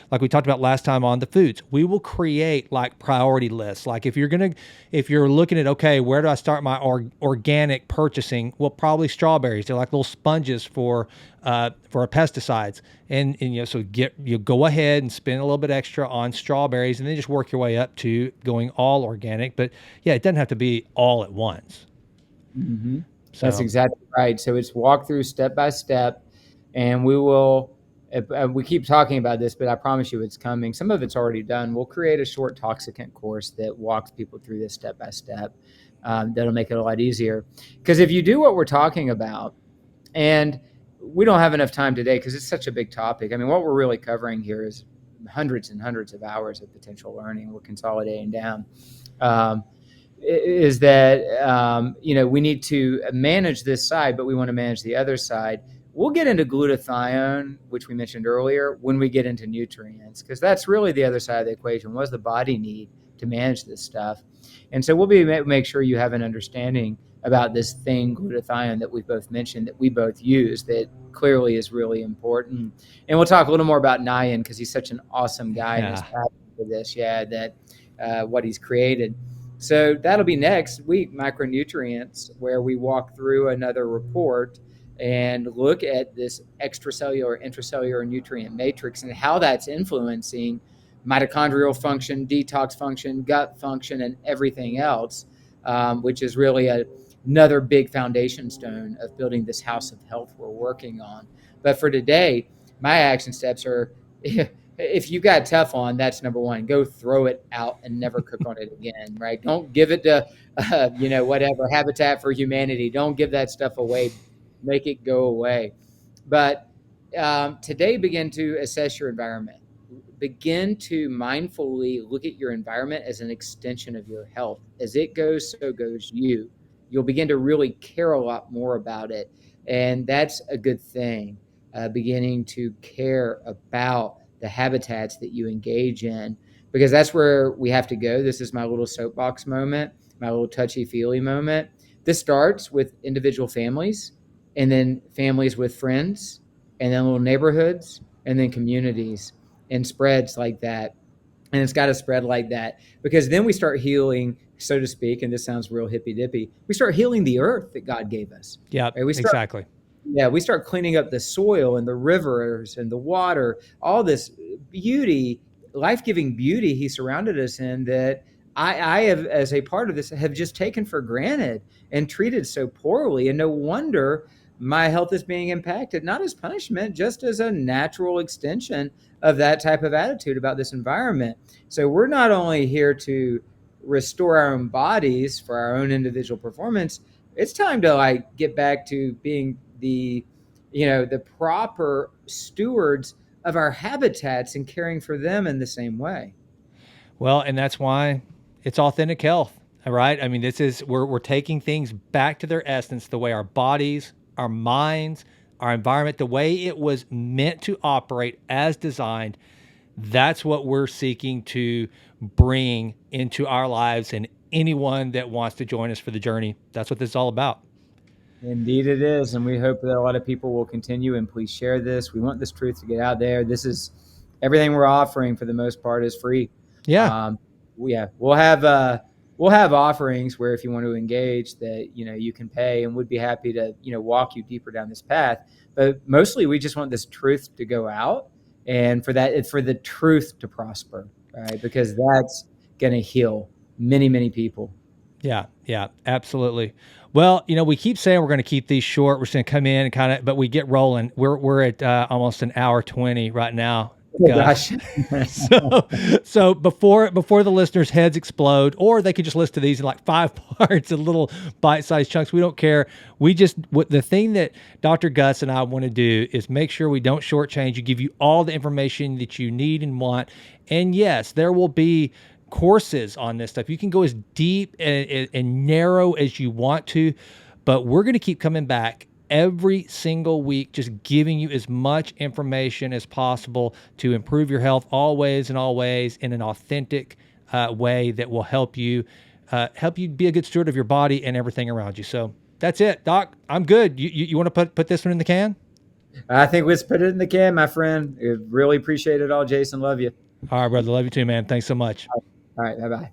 Like we talked about last time on the foods, we will create like priority lists. Like if you're looking at, okay, where do I start my organic purchasing? Well, probably strawberries. They're like little sponges for pesticides. And so you go ahead and spend a little bit extra on strawberries and then just work your way up to going all organic. But yeah, it doesn't have to be all at once. Mm-hmm. So. That's exactly right. So it's walk through step by step, and we keep talking about this, but I promise you it's coming. Some of it's already done. We'll create a short toxicant course that walks people through this step by step. That'll make it a lot easier. Because if you do what we're talking about, and we don't have enough time today because it's such a big topic. I mean, what we're really covering here is hundreds and hundreds of hours of potential learning. We're consolidating down. Is that, we need to manage this side, but we want to manage the other side. We'll get into glutathione, which we mentioned earlier, when we get into nutrients, because that's really the other side of the equation. What does the body need to manage this stuff? And so we'll make sure you have an understanding about this thing, glutathione, that we both mentioned, that we both use, that clearly is really important. And we'll talk a little more about Nyan, because he's such an awesome guy and his passion for this, what he's created. So that'll be next week, micronutrients, where we walk through another report and look at this extracellular, intracellular nutrient matrix and how that's influencing mitochondrial function, detox function, gut function, and everything else, which is really another big foundation stone of building this house of health we're working on. But for today, my action steps are... If you got Teflon, that's number one. Go throw it out and never cook on it again, right? Don't give it to, whatever, Habitat for Humanity. Don't give that stuff away. Make it go away. But today, begin to assess your environment. Begin to mindfully look at your environment as an extension of your health. As it goes, so goes you. You'll begin to really care a lot more about it. And that's a good thing, beginning to care about the habitats that you engage in, because that's where we have to go. This is my little soapbox moment, my little touchy-feely moment. This starts with individual families, and then families with friends, and then little neighborhoods, and then communities, and spreads like that. And it's got to spread like that, because then we start healing, so to speak, and this sounds real hippy-dippy, we start healing the earth that God gave us. Yeah, right? exactly. Yeah, we start cleaning up the soil and the rivers and the water, all this beauty, life-giving beauty he surrounded us in, that I have, as a part of this, have just taken for granted and treated so poorly. And no wonder my health is being impacted, not as punishment, just as a natural extension of that type of attitude about this environment. So we're not only here to restore our own bodies for our own individual performance, it's time to get back to being the proper stewards of our habitats and caring for them in the same way. Well, and that's why it's authentic health, right? I mean, we're taking things back to their essence, the way our bodies, our minds, our environment, the way it was meant to operate as designed. That's what we're seeking to bring into our lives and anyone that wants to join us for the journey. That's what this is all about. Indeed it is. And we hope that a lot of people will continue, and please share this. We want this truth to get out there. This is everything we're offering for the most part is free. Yeah. We'll have offerings where if you want to engage that, you can pay, and would be happy to, walk you deeper down this path. But mostly we just want this truth to go out, and for the truth to prosper, right? Because that's going to heal many, many people. Yeah, absolutely. Well, we keep saying we're going to keep these short. We're just going to come in and but we get rolling. We're at almost an hour 20 right now. Oh, gosh. so before the listeners' heads explode, or they could just listen to these in like 5 parts and little bite-sized chunks. We don't care. The thing that Dr. Gus and I want to do is make sure we don't shortchange you, give you all the information that you need and want. And yes, there will be courses on this stuff. You can go as deep and narrow as you want to, but we're going to keep coming back every single week, just giving you as much information as possible to improve your health always in an authentic way that will help you be a good steward of your body and everything around you. So that's it, Doc. I'm good. You want to put this one in the can? I think let's put it in the can, my friend. I really appreciate it all, Jason. Love you. All right, brother. Love you too, man. Thanks so much. All right. Bye-bye.